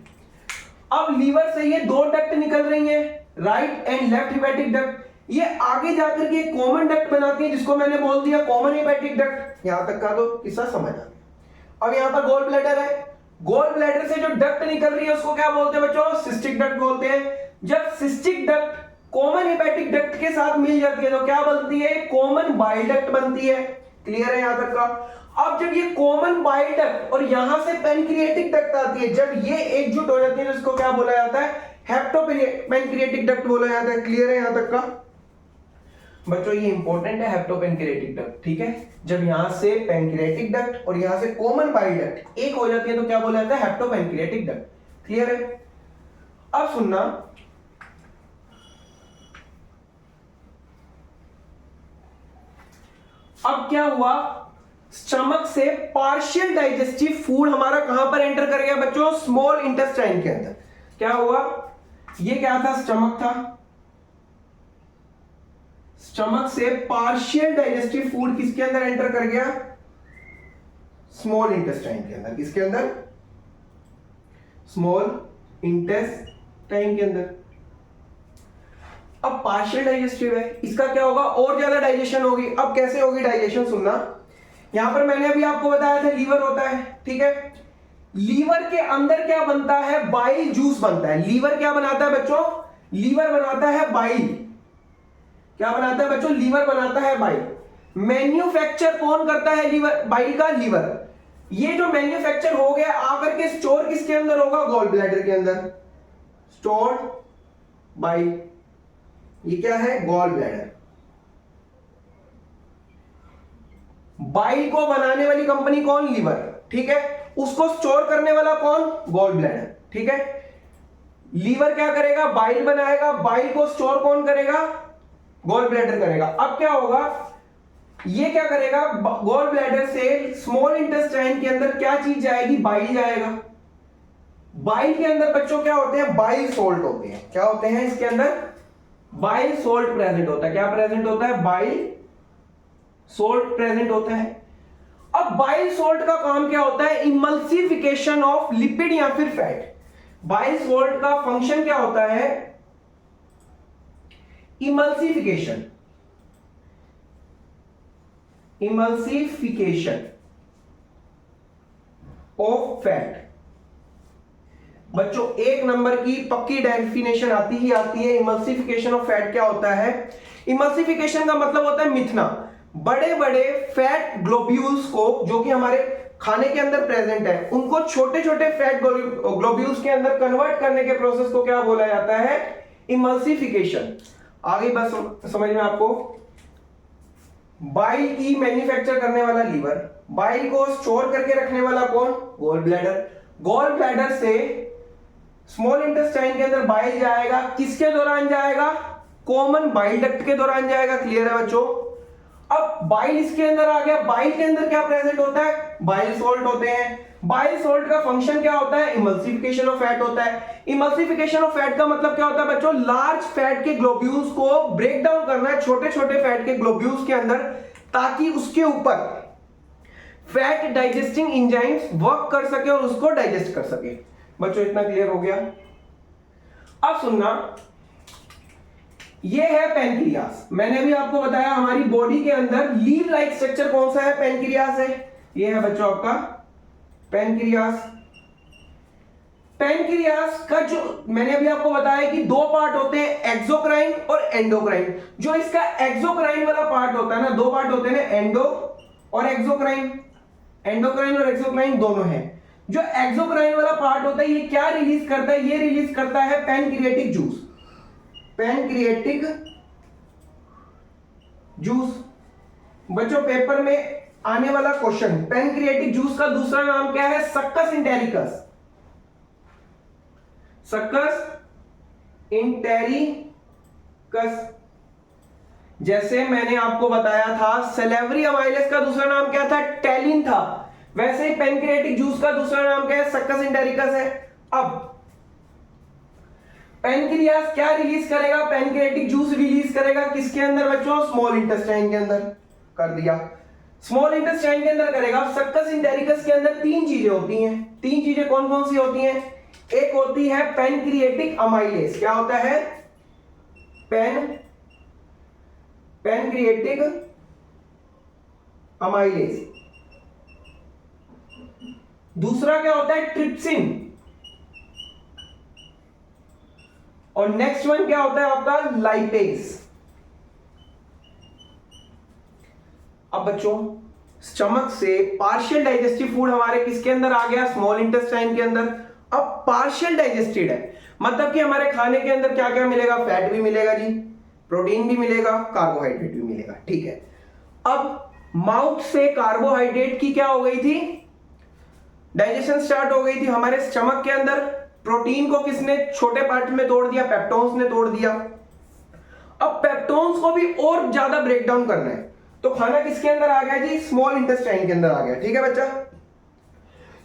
अब लीवर से ये दो डक्ट निकल रही हैं, right and left hepatic duct. ये आगे जाकर के कॉमन डक्ट बनाती है जिसको मैंने बोल दिया कॉमन हिपैटिक डक्ट। यहां तक का तो किस्सा समझ आ गया। अब यहां पर गॉल ब्लैडर है, गॉल ब्लैडर से जो डक्ट निकल रही है उसको क्या बोलते हैं बच्चों? सिस्टिक डक्ट बोलते हैं। जब cystic duct common hepatic duct के साथ मिल जाती है तो क्या बनती है? कॉमन बाइल डक्ट बनती है। क्लियर है यहां तक का? अब जब ये कॉमन बाइल डक्ट और यहां से पेनक्रिएटिक डक्ट आती है, जब ये एकजुट हो जाती है तो इसको क्या बोला जाता है? हेप्टोपेनक्रिएटिक डक्ट बोला जाता है। क्लियर है यहां तक का? बच्चों ये इंपॉर्टेंट है, हेप्टोपेनक्रियाटिक डक्ट, ठीक है। जब यहां से पेनक्रियाटिक डक्ट और यहां से कॉमन बाइल डक्ट एक हो जाती है तो क्या बोला जाता है, हेप्टोपेनक्रियाटिक डक्ट। क्लियर है? अब सुनना, अब क्या हुआ, स्टमक से पार्शियल डाइजेस्टिव फूड हमारा कहां पर एंटर कर गया बच्चों, स्मॉल इंटेस्टाइन के अंदर। क्या हुआ, ये क्या था, स्टमक था, स्टमक से पार्शियल डाइजेस्टिव फूड किसके अंदर एंटर कर गया, स्मॉल इंटेस्टाइन के अंदर। किसके अंदर, स्मॉल इंटेस्टाइन के अंदर। अब पार्शियल डाइजेस्टिव है, इसका क्या होगा, और ज्यादा डाइजेशन होगी। अब कैसे होगी डाइजेशन, सुनना, यहां पर मैंने अभी आपको बताया था लीवर होता है, ठीक है। लीवर के अंदर क्या बनता है, बाइल जूस बनता है। लीवर क्या बनाता है बच्चों, लीवर बनाता है बाइल। क्या बनाता है बच्चों, लीवर बनाता है बाइल। मैन्युफैक्चर कौन करता है लीवर, बाइल का, लीवर। ये जो मैन्युफैक्चर हो गया आकर के स्टोर किसके अंदर होगा, गॉल ब्लैडर के अंदर, स्टोर्ड बाइल। ये क्या है, गॉल ब्लैडर। बाइल को बनाने वाली कंपनी कौन, लीवर, ठीक है। उसको स्टोर करने वाला कौन, गॉल ब्लैडर, ठीक है। लीवर क्या करेगा, बाइल बनाएगा, बाइल को स्टोर कौन करेगा, गॉल ब्लैडर करेगा। अब क्या होगा, ये क्या करेगा, गॉल ब्लैडर से स्मॉल इंटेस्टाइन के अंदर क्या चीज जाएगी, बाइल जाएगा। बाइल के अंदर बच्चों क्या होते हैं, बाइल सोल्ट होते हैं। क्या होते हैं इसके अंदर, बाइल सोल्ट प्रेजेंट होता है। क्या प्रेजेंट होता है, बाइल सोल्ट प्रेजेंट होता है। अब बाइल सोल्ट का काम क्या होता है, इमल्सिफिकेशन ऑफ लिपिड या फिर फैट। बाइल सोल्ट का फंक्शन क्या होता है, इमल्सिफिकेशन, इमल्सिफिकेशन ऑफ फैट। बच्चों एक नंबर की पक्की डेफिनेशन आती ही आती है। इमल्सिफिकेशन ऑफ फैट क्या होता है, इमल्सिफिकेशन का मतलब होता है मिथना। बड़े बड़े फैट ग्लोब्यूल्स को, जो कि हमारे खाने के अंदर प्रेजेंट है, उनको छोटे छोटे फैट ग्लोब्यूल्स के अंदर कन्वर्ट करने के प्रोसेस को क्या बोला जाता है, इमल्सिफिकेशन। आगे बस समझ में आपको, बाइल की मैन्युफैक्चर करने वाला लीवर, बाइल को स्टोर करके रखने वाला कौन, गॉल ब्लैडर। गॉल ब्लैडर से स्मॉल इंटेस्टाइन के अंदर बाइल जाएगा, किसके दौरान जाएगा, कॉमन बाइल डक्ट के दौरान जाएगा। क्लियर है बच्चों? अब बाइल इसके अंदर आ गया, बाइल के अंदर क्या प्रेजेंट होता है, बाइल सोल्ट होते हैं। बाइल सोल्ट का फंक्शन क्या होता है, इमल्सिफिकेशन ऑफ फैट होता है। इमल्सिफिकेशन ऑफ फैट का मतलब क्या होता है बच्चों, लार्ज फैट के ग्लोब्यूल्स को ब्रेक डाउन करना है छोटे छोटे फैट के ग्लोब्यूल्स के अंदर, ताकि उसके ऊपर फैट डाइजेस्टिंग एंजाइम्स वर्क कर सके और उसको डाइजेस्ट कर सके। बच्चों इतना क्लियर हो गया? अब सुनना, ये है पेनक्रियास। मैंने भी आपको बताया हमारी बॉडी के अंदर लीव लाइक स्ट्रक्चर कौन सा है, पेनक्रियास है। ये है बच्चों आपका पेनक्रियास। पेनक्रियास का जो मैंने अभी आपको बताया कि दो पार्ट होते हैं, एक्सोक्राइन और एंडोक्राइन। जो इसका एक्सोक्राइन वाला पार्ट होता है ना, दो पार्ट होते हैं ना, एंडो और एक्सोक्राइन। एंडोक्राइन और एक्सोक्राइन दोनों हैं। जो एक्सोक्राइन वाला पार्ट होता है ये क्या रिलीज करता है, ये रिलीज करता है पैनक्रियाटिक जूस। Pancreatic juice. बच्चों पेपर में आने वाला क्वेश्चन, पैनक्रियाटिक जूस का दूसरा नाम क्या है, सक्कस इंटेरिकस। सक्कस इंटेरिकस। जैसे मैंने आपको बताया था सेलेवरी अमाइलेस का दूसरा नाम क्या था, टेलिन था, वैसे ही पैनक्रियाटिक जूस का दूसरा नाम क्या है, सक्कस इंटेरिकस है। अब पैनक्रियास क्या रिलीज करेगा, पैनक्रियाटिक जूस रिलीज करेगा किसके अंदर बच्चों, स्मॉल इंटेस्टाइन के अंदर। कर दिया, स्मॉल इंटेस्टाइन के अंदर करेगा। सक्कस इंटेरिकस के अंदर तीन चीजें होती हैं। तीन चीजें कौन कौन सी होती हैं, एक होती है पैनक्रियाटिक अमाइलेस। क्या होता है, पैनक्रियाटिक अमाइलेस। दूसरा क्या होता है, ट्रिप्सिन। और नेक्स्ट वन क्या होता है आपका, लाइपेज। अब बच्चों स्टमक से पार्शियल डाइजेस्टिव फूड हमारे किसके अंदर आ गया, स्मॉल इंटेस्टाइन के अंदर। अब पार्शियल डाइजेस्टेड है, मतलब कि हमारे खाने के अंदर क्या क्या मिलेगा, फैट भी मिलेगा जी, प्रोटीन भी मिलेगा, कार्बोहाइड्रेट भी मिलेगा, ठीक है। अब माउथ से कार्बोहाइड्रेट की क्या हो गई थी, डाइजेशन स्टार्ट हो गई थी। हमारे स्टमक के अंदर प्रोटीन को किसने छोटे पार्ट में तोड़ दिया, पेप्टोन्स ने तोड़ दिया। अब पेप्टोन्स को भी और ज्यादा ब्रेक डाउन करना है, तो खाना किसके अंदर आ गया जी, स्मॉल इंटेस्टाइन के अंदर आ गया, ठीक है बच्चा।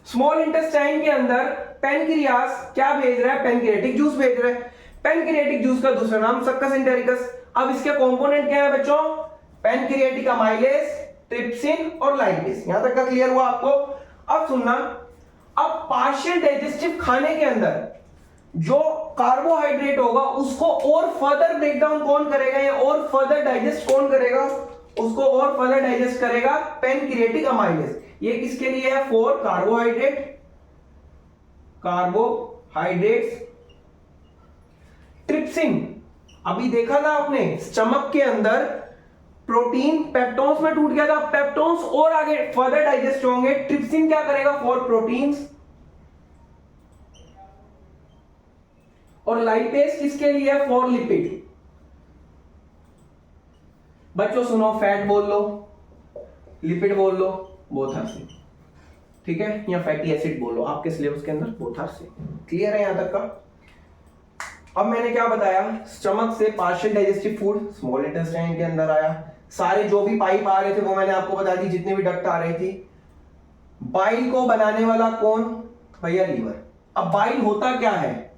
स्मॉल इंटेस्टाइन के अंदर पेनक्रियास क्या भेज रहा है, पेनक्रियाटिक जूस भेज रहा है। पेनक्रियाटिक जूस का दूसरा नाम सक्कस एंटेरिकस। अब इसके कंपोनेंट क्या है बच्चों, पेनक्रियाटिक अमाइलेज, ट्रिप्सिन और लाइपेज। यहां तक का क्लियर हुआ आपको। अब सुनना, अब पार्शियल डाइजेस्टिव खाने के अंदर जो कार्बोहाइड्रेट होगा उसको और फर्दर ब्रेक डाउन कौन करेगा या और फर्दर डाइजेस्ट कौन करेगा, उसको और फर्दर डाइजेस्ट करेगा पेनक्रियाटिक अमाइलेज। ये किसके लिए है, फॉर कार्बोहाइड्रेट, कार्बोहाइड्रेट्स। ट्रिप्सिन, अभी देखा था आपने स्टमक के अंदर प्रोटीन पेप्टोन्स में टूट गया था, पेप्टोन्स और आगे फर्दर डाइजेस्ट होंगे। ट्रिप्सिन क्या करेगा, फॉर प्रोटीन्स। और लाइपेज किसके लिए है, फॉर लिपिड। बच्चों सुनो, फैट बोल लो, लिपिड बोल लो, बोथ आर सेम, ठीक है, या फैटी एसिड बोलो, आपके सिलेबस के अंदर बोथ आर सेम। क्लियर है यहां तक का। अब मैंने क्या बताया, स्टमक से partial digestive food small intestine के अंदर आया, सारे जो भी पाइप आ रहे थे वो मैंने आपको बता दी, जितने भी डक्ट आ रही थी। बाइल को बनाने वाला कौन, भैया लीवर। अब बाइल होता क्या है,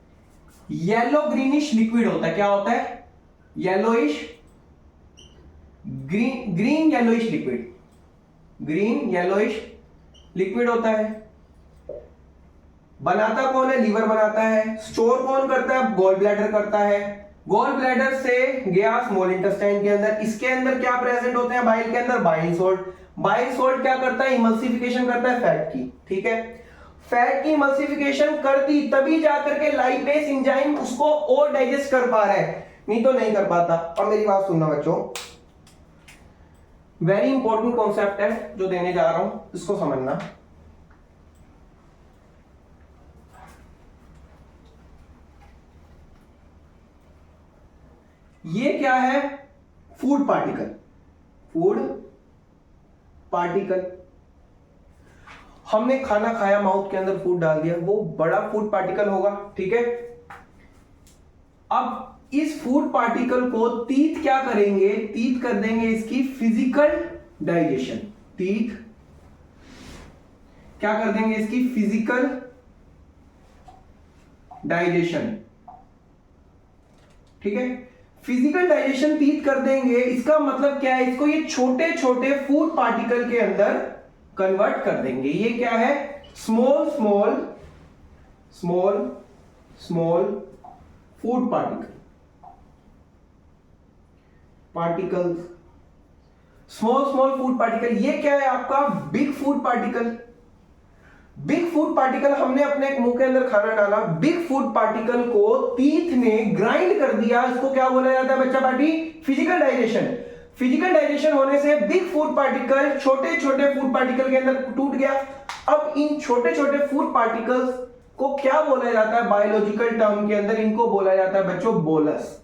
येलो ग्रीनिश लिक्विड होता है। क्या होता है, yellowish, green yellowish liquid, green yellowish liquid होता है। बनाता कौन है, लीवर बनाता है। स्टोर कौन करता है, गॉल ब्लैडर करता है। गॉल ब्लैडर से गया स्मॉल इंटेस्टाइन के अंदर, इसके अंदर क्या प्रेजेंट होते हैं, बाइल के अंदर बाइल सोल्ट। बाइल सोल्ट क्या करता है, इमल्सिफिकेशन करता है फैट की, ठीक है। फैट की इमल्सिफिकेशन कर दी तभी जाकर के लाइपेज एंजाइम उसको और डाइजेस्ट कर पा रहा है, नहीं तो नहीं कर पाता। और मेरी बात सुनना बच्चों, वेरी इंपॉर्टेंट कॉन्सेप्ट है जो देने जा रहा हूं, इसको समझना। ये क्या है, फूड पार्टिकल, फूड पार्टिकल। हमने खाना खाया, माउथ के अंदर फूड डाल दिया, वो बड़ा फूड पार्टिकल होगा, ठीक है। अब इस फूड पार्टिकल को तीत क्या करेंगे, तीत कर देंगे इसकी फिजिकल डाइजेशन। तीत क्या कर देंगे, इसकी फिजिकल डाइजेशन, ठीक है। फिजिकल डाइजेशन तीत कर देंगे, इसका मतलब क्या है, इसको ये छोटे छोटे फूड पार्टिकल के अंदर कन्वर्ट कर देंगे। ये क्या है, small small small small food particles, small small food particle. ये क्या है आपका, big food particle. Big food particle, हमने अपने मुंह के अंदर खाना डाला, बिग फूड पार्टिकल को टीथ ने ग्राइंड कर दिया, इसको क्या बोला जाता है बच्चा party, physical digestion. Physical digestion होने से बिग फूड पार्टिकल छोटे छोटे फूड पार्टिकल के अंदर टूट गया। अब इन छोटे छोटे फूड पार्टिकल्स को क्या बोला जाता है, बायोलॉजिकल टर्म के अंदर इनको बोला जाता है बच्चों बोलस।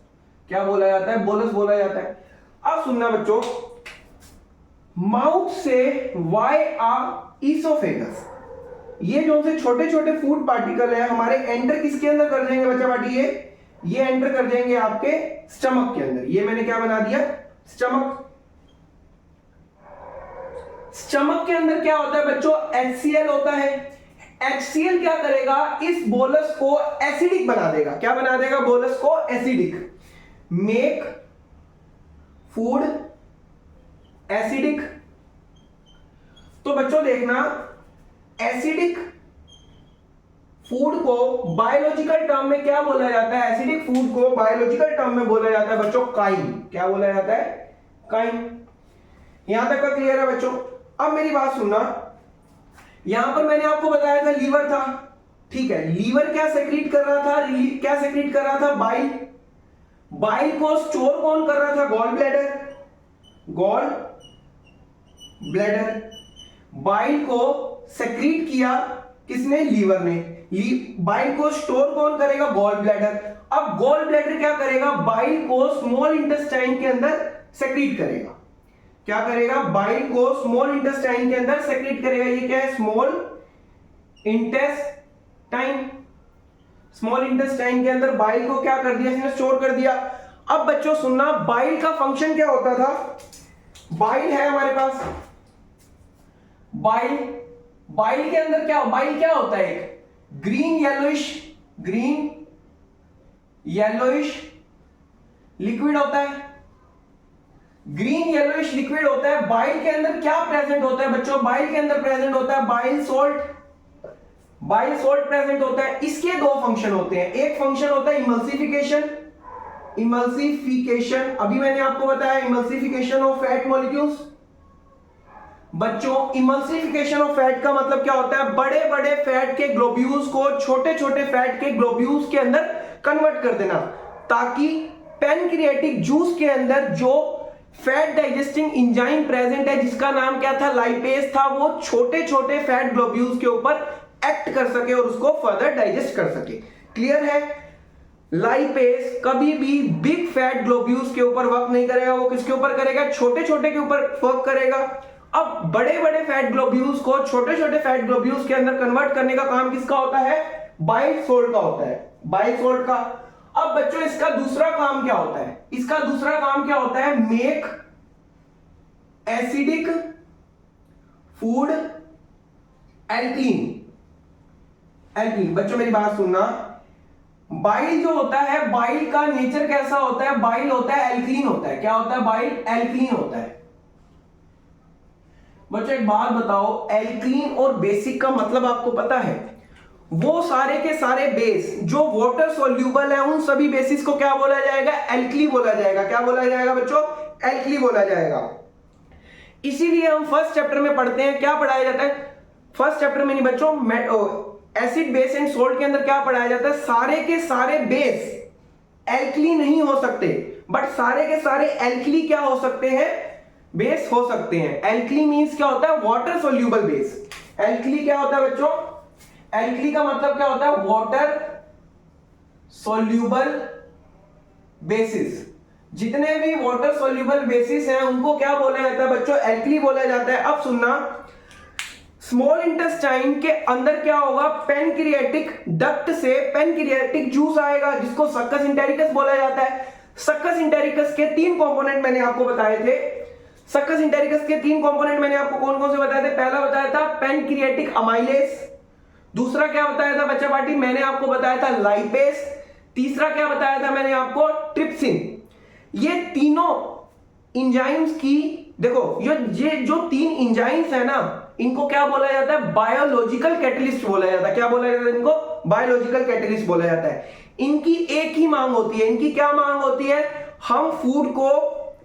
क्या बोला जाता है, बोलस बोला जाता है। अब सुनना बच्चों, माउथ से वाई आ ईसोफेगस, ये जो से छोटे छोटे फूड पार्टिकल है हमारे एंटर किसके अंदर कर देंगे बच्चा पार्टी, ये एंटर कर देंगे आपके स्टमक के अंदर। ये मैंने क्या बना दिया, स्टमक। स्टमक के अंदर क्या होता है बच्चों, HCl होता है। HCl क्या करेगा, इस बोलस को एसिडिक बना देगा। क्या बना देगा, बोलस को एसिडिक। Make food acidic. तो बच्चों देखना, एसिडिक फूड को बायोलॉजिकल टर्म में क्या बोला जाता है, एसिडिक फूड को बायोलॉजिकल टर्म में बोला जाता है बच्चों काइन। क्या बोला जाता है, काइन। यहां तक का क्लियर है बच्चों। अब मेरी बात सुनना, यहां पर मैंने आपको बताया था लीवर था, ठीक है। लीवर क्या सेक्रीट कर रहा था, क्या सेक्रीट कर रहा था, बाइल। बाइल को स्टोर कौन कर रहा था, gall bladder. Gall bladder. Bile को सेक्रीट किया किसने, लीवर ने। बाइल को स्टोर कौन करेगा, गॉल ब्लैडर। अब गॉल ब्लैडर क्या करेगा, बाइल को स्मॉल इंटेस्टाइन के अंदर सेक्रीट करेगा। क्या करेगा, बाइल को स्मॉल इंटेस्टाइन के अंदर सेक्रीट करेगा। ये क्या है, स्मॉल इंटेस्टाइन। स्मॉल इंटेस्टाइन के अंदर बाइल को क्या कर दिया, इसने स्टोर कर दिया। अब बच्चों सुनना, बाइल का फंक्शन क्या होता था, बाइल है हमारे पास, बाइल के अंदर बाइल क्या होता है, एक ग्रीन येलोइश लिक्विड होता है, ग्रीन येलोइश लिक्विड होता है। बाइल के अंदर क्या प्रेजेंट होता है बच्चों, बाइल के अंदर प्रेजेंट होता है बाइल सॉल्ट प्रेजेंट होता है। इसके दो फंक्शन होते हैं, एक फंक्शन होता है इमल्सिफिकेशन, अभी मैंने आपको बताया इमल्सिफिकेशन ऑफ फैट मॉलिक्यूल्स। बच्चों इमल्सिफिकेशन ऑफ फैट का मतलब क्या होता है, बड़े बड़े फैट के ग्लोब्यूल्स को छोटे छोटे फैट के ग्लोब्यूल्स के अंदर कन्वर्ट कर देना, ताकि पैनक्रियाटिक जूस के अंदर जो फैट डाइजेस्टिंग एंजाइम प्रेजेंट है, जिसका नाम क्या था, लाइपेज था, वो छोटे छोटे फैट ग्लोब्यूल्स के ऊपर एक्ट कर सके और उसको फर्दर डाइजेस्ट कर सके। क्लियर है, लाइपेज कभी भी बिग फैट ग्लोब्यूल्स के ऊपर वर्क नहीं करेगा, वो किसके ऊपर करेगा, छोटे छोटे के ऊपर वर्क करेगा। अब बड़े बड़े फैट ग्लोब्यूल्स को छोटे छोटे फैट ग्लोब्यूल्स के अंदर कन्वर्ट करने का काम किसका होता है, बाइल सॉल्ट का होता है, बाइल सॉल्ट का। अब बच्चों इसका दूसरा काम क्या होता है, इसका दूसरा काम क्या होता है, मेक एसिडिक फूड एल्कीन। बच्चों मेरी बात सुनना, बाइल जो होता है, बाइल का नेचर कैसा होता है, बाइल होता है एल्कीन होता है। क्या होता है, बाइल एल्कीन होता है। बच्चों एक बात बताओ, एल्कीन और बेसिक का मतलब आपको पता है, वो सारे के सारे बेस जो वाटर सोल्यूबल है, उन सभी बेसिस को क्या बोला जाएगा, एल्कली बोला जाएगा। क्या बोला जाएगा बच्चों, एल्कली बोला जाएगा। इसीलिए हम फर्स्ट चैप्टर में पढ़ते हैं, क्या पढ़ाया जाता है फर्स्ट चैप्टर में, नहीं बच्चों, एसिड बेस एंड सोल्ट के अंदर क्या पढ़ाया जाता है, सारे के सारे बेस एल्कली नहीं हो सकते, बट सारे के सारे एल्कली क्या हो सकते हैं, बेस हो सकते हैं। एल्कली मींस क्या होता है, वाटर सोल्यूबल बेस। एल्कली क्या होता है बच्चों, एल्कली का मतलब क्या होता है, वाटर सोल्यूबल बेसिस। जितने भी वाटर सोल्यूबल बेसिस हैं उनको क्या बोला जाता है बच्चों, एल्कली बोला जाता है। अब सुनना, स्मॉल इंटेस्टाइन के अंदर क्या होगा, पैनक्रियाटिक डक्ट से पैनक्रियाटिक जूस आएगा, जिसको सक्कस इंटेरिकस बोला जाता है। सक्कस इंटेरिकस के तीन कंपोनेंट मैंने आपको बताए थे। सक्कस इंटेरिकस के तीन कंपोनेंट मैंने आपको कौन कौन से बताए थे, पहला बताया था पैनक्रियाटिक अमाइलेज, दूसरा क्या बताया था बच्चा पार्टी, मैंने आपको बताया था लाइपेज, तीसरा क्या बताया था मैंने आपको, ट्रिप्सिन। ये तीनों एंजाइम्स की, देखो ये जो तीन एंजाइम्स है ना, इनको क्या बोला जाता है, बायोलॉजिकल कैटलिस्ट बोला जाता है। क्या बोला जाता है इनको, बायोलॉजिकल कैटलिस्ट बोला जाता है। इनकी एक ही मांग होती है, इनकी क्या मांग होती है, हम फूड को,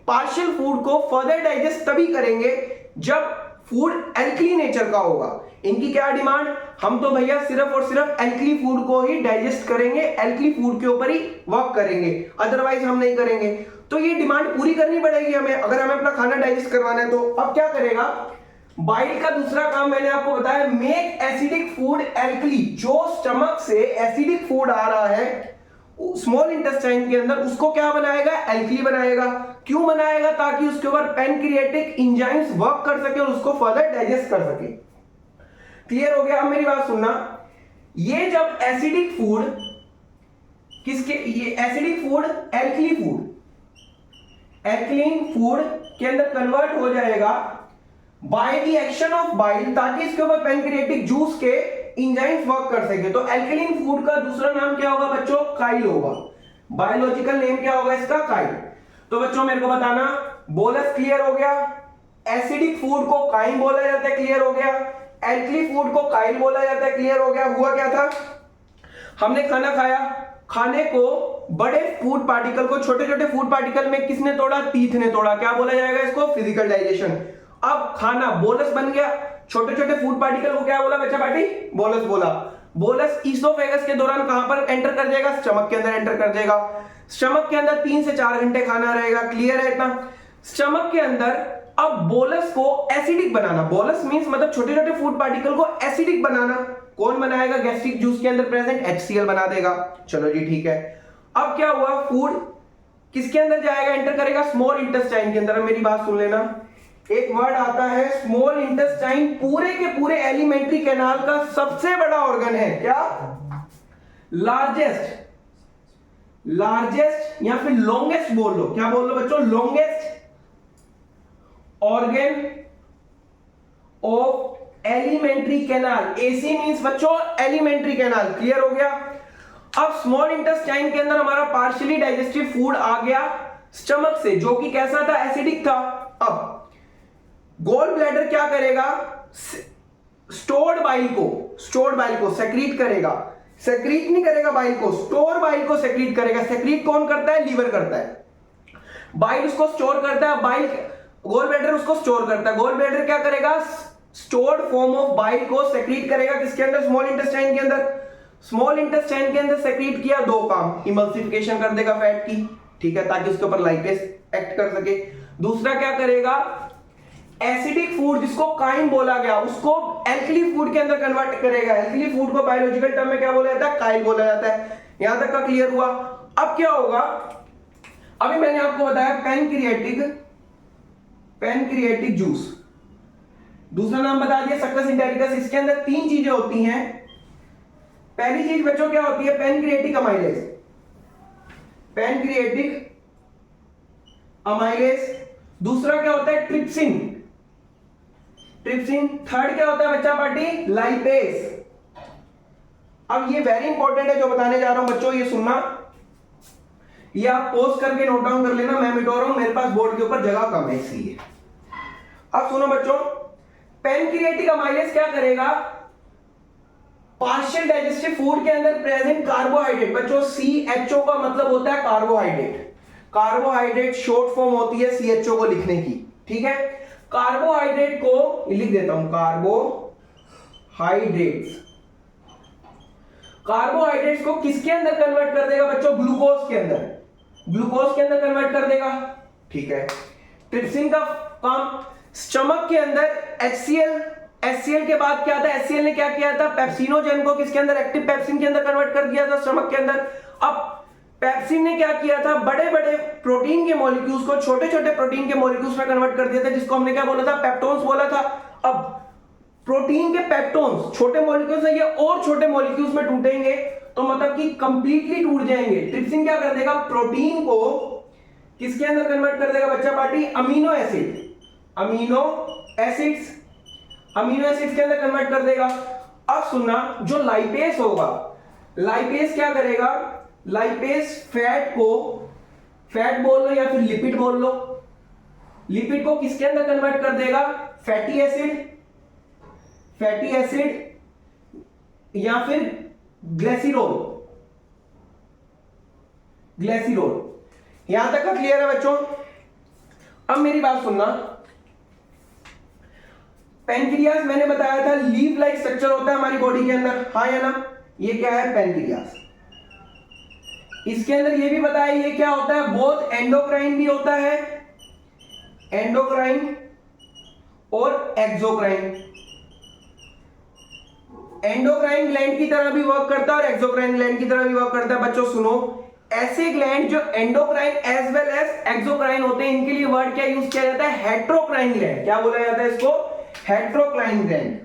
पार्शियल फूड को फर्दर डाइजेस्ट तभी करेंगे जब फूड एल्कली नेचर का होगा। इनकी क्या डिमांड, हम तो भैया सिर्फ और सिर्फ एल्कली फूड को ही डाइजेस्ट करेंगे, एल्कली फूड के ऊपर ही वर्क करेंगे, अदरवाइज हम नहीं करेंगे। तो ये डिमांड पूरी करनी पड़ेगी हमें, अगर हमें अपना खाना डाइजेस्ट करवाना है। तो अब क्या करेगा, बाइल का दूसरा काम मैंने आपको बताया, मेक एसिडिक फूड एल्कली। जो स्टमक से एसिडिक फूड आ रहा है स्मॉल इंटेस्टाइन के अंदर, उसको क्या बनाएगा, एल्कली बनाएगा। क्यों बनाएगा, ताकि उसके ऊपर पैनक्रियाटिक एंजाइम्स वर्क कर सके और उसको फर्दर डाइजेस्ट कर सके। क्लियर हो गया। अब मेरी बात सुनना, ये जब एसिडिक फूड किसके, ये एसिडिक फूड एल्कलीन फूड के अंदर कन्वर्ट हो जाएगा by the action of bile, ताकि इसके ऊपर पैनक्रियाटिक जूस के एंजाइम्स वर्क कर सके। तो एल्कलीन फूड का दूसरा नाम क्या होगा बच्चों, काइल होगा। बायोलॉजिकल नेम क्या होगा इसका, काइल। तो बच्चों मेरे को बताना, बोलस क्लियर हो गया, एसिडिक फूड को काइल बोला जाता है, क्लियर हो गया, एल्कली फूड को काइल बोला जाता है, क्लियर हो गया। हुआ क्या था, हमने खाना खाया, खाने को बड़े फूड पार्टिकल को छोटे छोटे फूड पार्टिकल में किसने तोड़ा, टीथ ने तोड़ा। क्या बोला जाएगा इसको, फिजिकल डाइजेशन। अब खाना बोलस बन गया, छोटे छोटे फूड पार्टिकल को क्या बोला बच्चा पार्टी, बोलस बोला। बोलस ईसोफेगस के दौरान कहां पर एंटर कर जाएगा, स्टमक के अंदर एंटर कर जाएगा। स्टमक के अंदर 3 से 4 घंटे खाना रहेगा, क्लियर है इतना। स्टमक के अंदर अब बोलस को एसिडिक बनाना, बोलस मींस मतलब छोटे छोटे फूड पार्टिकल को एसिडिक बनाना। कौन बनाएगा, गैस्ट्रिक जूस के अंदर प्रेजेंट HCl बना देगा। चलो जी ठीक है। अब क्या हुआ, फूड किसके अंदर जाएगा, एंटर करेगा स्मॉल इंटेस्टाइन के अंदर। मेरी बात सुन लेना, एक वर्ड आता है स्मॉल इंटेस्टाइन, पूरे के पूरे एलिमेंट्री कैनाल का सबसे बड़ा ऑर्गन है। क्या? लार्जेस्ट, लार्जेस्ट या फिर लॉन्गेस्ट बोल लो। क्या बोल लो बच्चों? Longest organ of alimentary canal. AC means बच्चों एलिमेंट्री कैनाल। क्लियर हो गया? अब स्मॉल इंटेस्टाइन के अंदर हमारा पार्शियली डाइजेस्टिव फूड आ गया स्टमक से, जो कि कैसा था? एसिडिक था। अब गॉल ब्लैडर क्या करेगा? स्टोर्ड बाइल को सेक्रीट करेगा। सेक्रीट नहीं करेगा बाइल को, स्टोर बाइल को सेक्रीट करेगा। सेक्रीट कौन करता है? लीवर करता है। बाइल उसको स्टोर करता है, बाइल गॉल ब्लैडर उसको स्टोर करता है। गॉल ब्लैडर क्या करेगा? स्टोर्ड फॉर्म ऑफ बाइल को सेक्रीट करेगा किसके अंदर? स्मॉल इंटेस्टाइन के अंदर। स्मॉल इंटेस्टाइन के अंदर सेक्रीट किया, दो काम, इमल्सिफिकेशन कर देगा फैट की, ठीक है, ताकि उसके ऊपर लाइपेज एक्ट कर सके। दूसरा क्या करेगा? एसिडिक फूड जिसको काइन बोला गया उसको एल्कली फूड के अंदर कन्वर्ट करेगा। एल्कली फूड को बायोलॉजिकल टर्म में क्या बोला जाता है? काइल बोला जाता है। यहां तक का क्लियर हुआ? अब क्या होगा? अभी मैंने आपको बताया पैनक्रिएटिक जूस, दूसरा नाम बता दिया सक्कस इंटेरिकस। इसके अंदर तीन चीजें होती हैं। पहली चीज बच्चों क्या होती है? Pancreatic amylase, pancreatic amylase. दूसरा क्या होता है? Trypsin, trypsin. थर्ड क्या होता है बच्चा पार्टी? लाइपेज। अब ये वेरी इंपॉर्टेंट है जो बताने जा रहा हूं बच्चों, ये सुनना, ये आप पोस्ट करके नोट डाउन कर लेना। मैं मिटा रहा हूं, मेरे पास बोर्ड के ऊपर जगह कम है इसलिए। अब सुनो बच्चों, पैनक्रिएटिक अमाइलेज क्या करेगा? पार्शियल डाइजेस्टिव फूड के अंदर प्रेजेंट कार्बोहाइड्रेट, बच्चों CHO का मतलब होता है कार्बोहाइड्रेट। कार्बोहाइड्रेट शॉर्ट फॉर्म होती है CHO को लिखने की, ठीक है। कार्बोहाइड्रेट को लिख देता हूं, कार्बोहाइड्रेट्स। कार्बोहाइड्रेट्स को किसके अंदर कन्वर्ट कर देगा बच्चों? ग्लूकोज के अंदर, ग्लूकोज के अंदर कन्वर्ट कर देगा, ठीक है। ट्रिप्सिन का काम स्टमक के अंदर HCl के बाद क्या था? HCl ने क्या किया था? पेप्सिनोजेन को किसके अंदर? एक्टिव पेप्सिन के अंदर कन्वर्ट कर दिया था स्टमक के अंदर। अब पेप्सिन ने क्या किया था? बड़े बड़े प्रोटीन के मॉलिक्यूल्स को छोटे छोटे प्रोटीन के मॉलिक्यूल्स में कन्वर्ट कर दिया था, जिसको हमने क्या बोला था? पेप्टोन्स बोला था। अब प्रोटीन के पेप्टोन्स छोटे मॉलिक्यूल्स है, ये और छोटे मॉलिक्यूल्स में टूटेंगे तो मतलब कि कंप्लीटली टूट जाएंगे। ट्रिप्सिन क्या कर देगा? प्रोटीन को किसके अंदर कन्वर्ट कर देगा बच्चा party? Amino acid, amino acids, amino acids के अंदर कन्वर्ट कर देगा। अब सुनना, जो लाइपेज होगा, लाइपेज क्या करेगा? लाइपेज फैट को, फैट बोल लो या फिर लिपिड बोल लो, लिपिड को किसके अंदर कन्वर्ट कर देगा? फैटी एसिड, फैटी एसिड या फिर ग्लिसरॉल, ग्लिसरॉल। यहां तक का क्लियर है बच्चों? अब मेरी बात सुनना, पैनक्रियाज मैंने बताया था लीव लाइक स्ट्रक्चर होता है हमारी बॉडी के अंदर, हाँ या ना? ये क्या है? पैनक्रियाज। इसके अंदर ये भी बताया ये क्या होता है? बोथ एंडोक्राइन भी होता है, एंडोक्राइन और एक्सोक्राइन। एंडोक्राइन ग्लैंड की तरह भी वर्क करता है और एक्सोक्राइन ग्लैंड की तरह भी वर्क करता है। बच्चों सुनो, ऐसे ग्लैंड जो endocrine as well as exocrine होते हैं, इनके लिए वर्ड क्या यूज किया जाता है? Heterocrine gland. क्या बोला जाता है इसको? Heterocrine gland,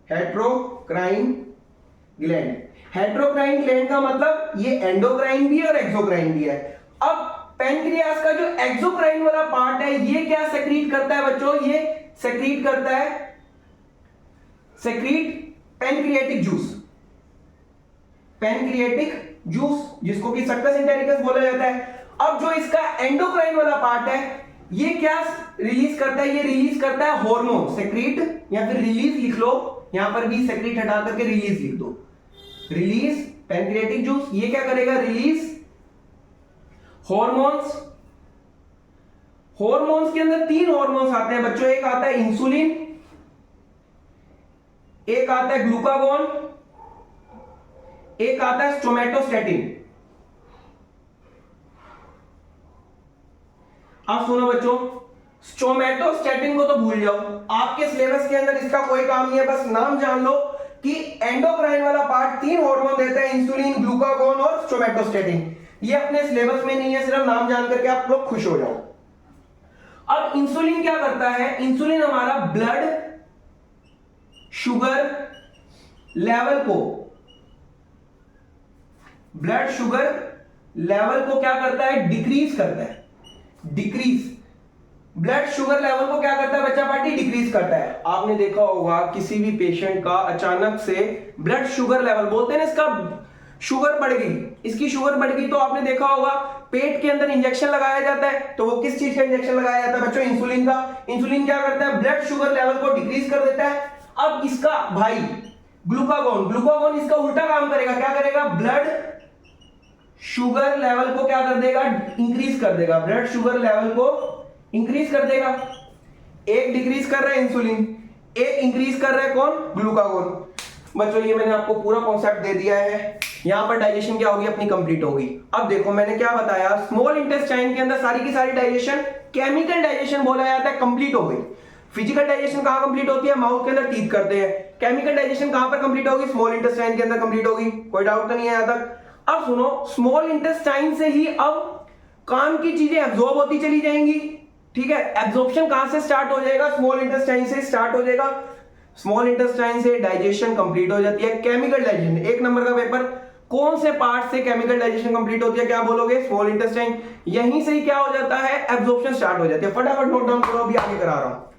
heterocrine gland. Heterocrine gland का मतलब ये एंडोक्राइन भी है और एक्सोक्राइन भी है। अब पैनक्रियाज का जो एक्सोक्राइन वाला पार्ट है, ये क्या सेक्रीट करता है बच्चों? ये सेक्रीट करता है, secrete pancreatic juice, pancreatic juice, जिसको कि सक्कस इंटेरिकस बोला जाता है। अब जो इसका एंडोक्राइन वाला पार्ट है, ये क्या रिलीज करता है? ये रिलीज करता है हार्मोन, सेक्रीट या फिर रिलीज लिख लो, यहां पर भी सेक्रीट हटा करके रिलीज लिख दो। रिलीज पैनक्रिएटिक जूस, ये क्या करेगा? Release hormones. हॉर्मोन्स के अंदर तीन हॉर्मोन्स आते हैं बच्चों, एक आता है इंसुलिन, एक आता है ग्लूकागोन, एक आता है स्टोमेटोस्टेटिन। अब सुनो बच्चों, स्टोमेटोस्टेटिन को तो भूल जाओ, आपके सिलेबस के अंदर इसका कोई काम नहीं है, बस नाम जान लो। कि एंडोक्राइन वाला पार्ट 3 हार्मोन देता है, इंसुलिन, ग्लूकागोन और सोमैटोस्टेटिन। ये अपने सिलेबस में नहीं है, सिर्फ नाम जान करके आप लोग खुश हो जाओ। अब इंसुलिन क्या करता है? इंसुलिन हमारा ब्लड शुगर लेवल को क्या करता है? डिक्रीज करता है। ब्लड शुगर लेवल को क्या करता है बच्चा पार्टी? डिक्रीज करता है। आपने देखा होगा किसी भी पेशेंट का अचानक से ब्लड शुगर लेवल, बोलते हैं ना इसका शुगर बढ़ गई, इसकी शुगर बढ़ गई, तो आपने देखा होगा पेट के अंदर इंजेक्शन लगाया जाता है। तो वो किस चीज का इंजेक्शन लगाया जाता है बच्चों? इंसुलिन का। इंसुलिन क्या करता है? ब्लड शुगर लेवल को डिक्रीज कर देता है। अब इसका भाई ग्लूकागोन इसका उल्टा काम करेगा। क्या करेगा? ब्लड शुगर लेवल को क्या कर देगा? इंक्रीज कर देगा। ब्लड शुगर लेवल को इंक्रीज कर देगा। एक डिक्रीज कर रहा है इंसुलिन, एक इंक्रीज कर रहा है कौन? ग्लूकागोन। बच्चों ये मैंने आपको पूरा कॉन्सेप्ट दे दिया है। यहां पर डाइजेशन क्या होगी? अपनी कंप्लीट होगी। अब देखो मैंने क्या बताया, स्मॉल इंटेस्टाइन के अंदर सारी की सारी डाइजेशन, केमिकल डाइजेशन बोला जाता है, कंप्लीट हो गई। फिजिकल डाइजेशन कहां कंप्लीट होती है? माउथ के अंदर टीथ करते हैं। केमिकल डाइजेशन कहां पर कंप्लीट होगी? स्मॉल इंटेस्टाइन के अंदर कंप्लीट होगी। कोई डाउट तो नहीं है यहां तक? अब सुनो, स्मॉल इंटेस्टाइन से ही अब काम की चीजें एब्जॉर्ब होती चली जाएंगी। ठीक है, एब्जॉर्प्शन कहां से स्टार्ट हो जाएगा? स्मॉल इंटेस्टाइन से स्टार्ट हो जाएगा। स्मॉल इंटेस्टाइन से डाइजेशन कंप्लीट हो जाती है। केमिकल डाइजेशन, 1 नंबर का पेपर, कौन से पार्ट से केमिकल डाइजेशन कंप्लीट होती है? क्या बोलोगे? Small intestine. यहीं से ही क्या हो जाता है? एब्जॉर्प्शन स्टार्ट हो जाती है। फटाफट नोट डाउन करो, अभी आगे करा रहा हूं।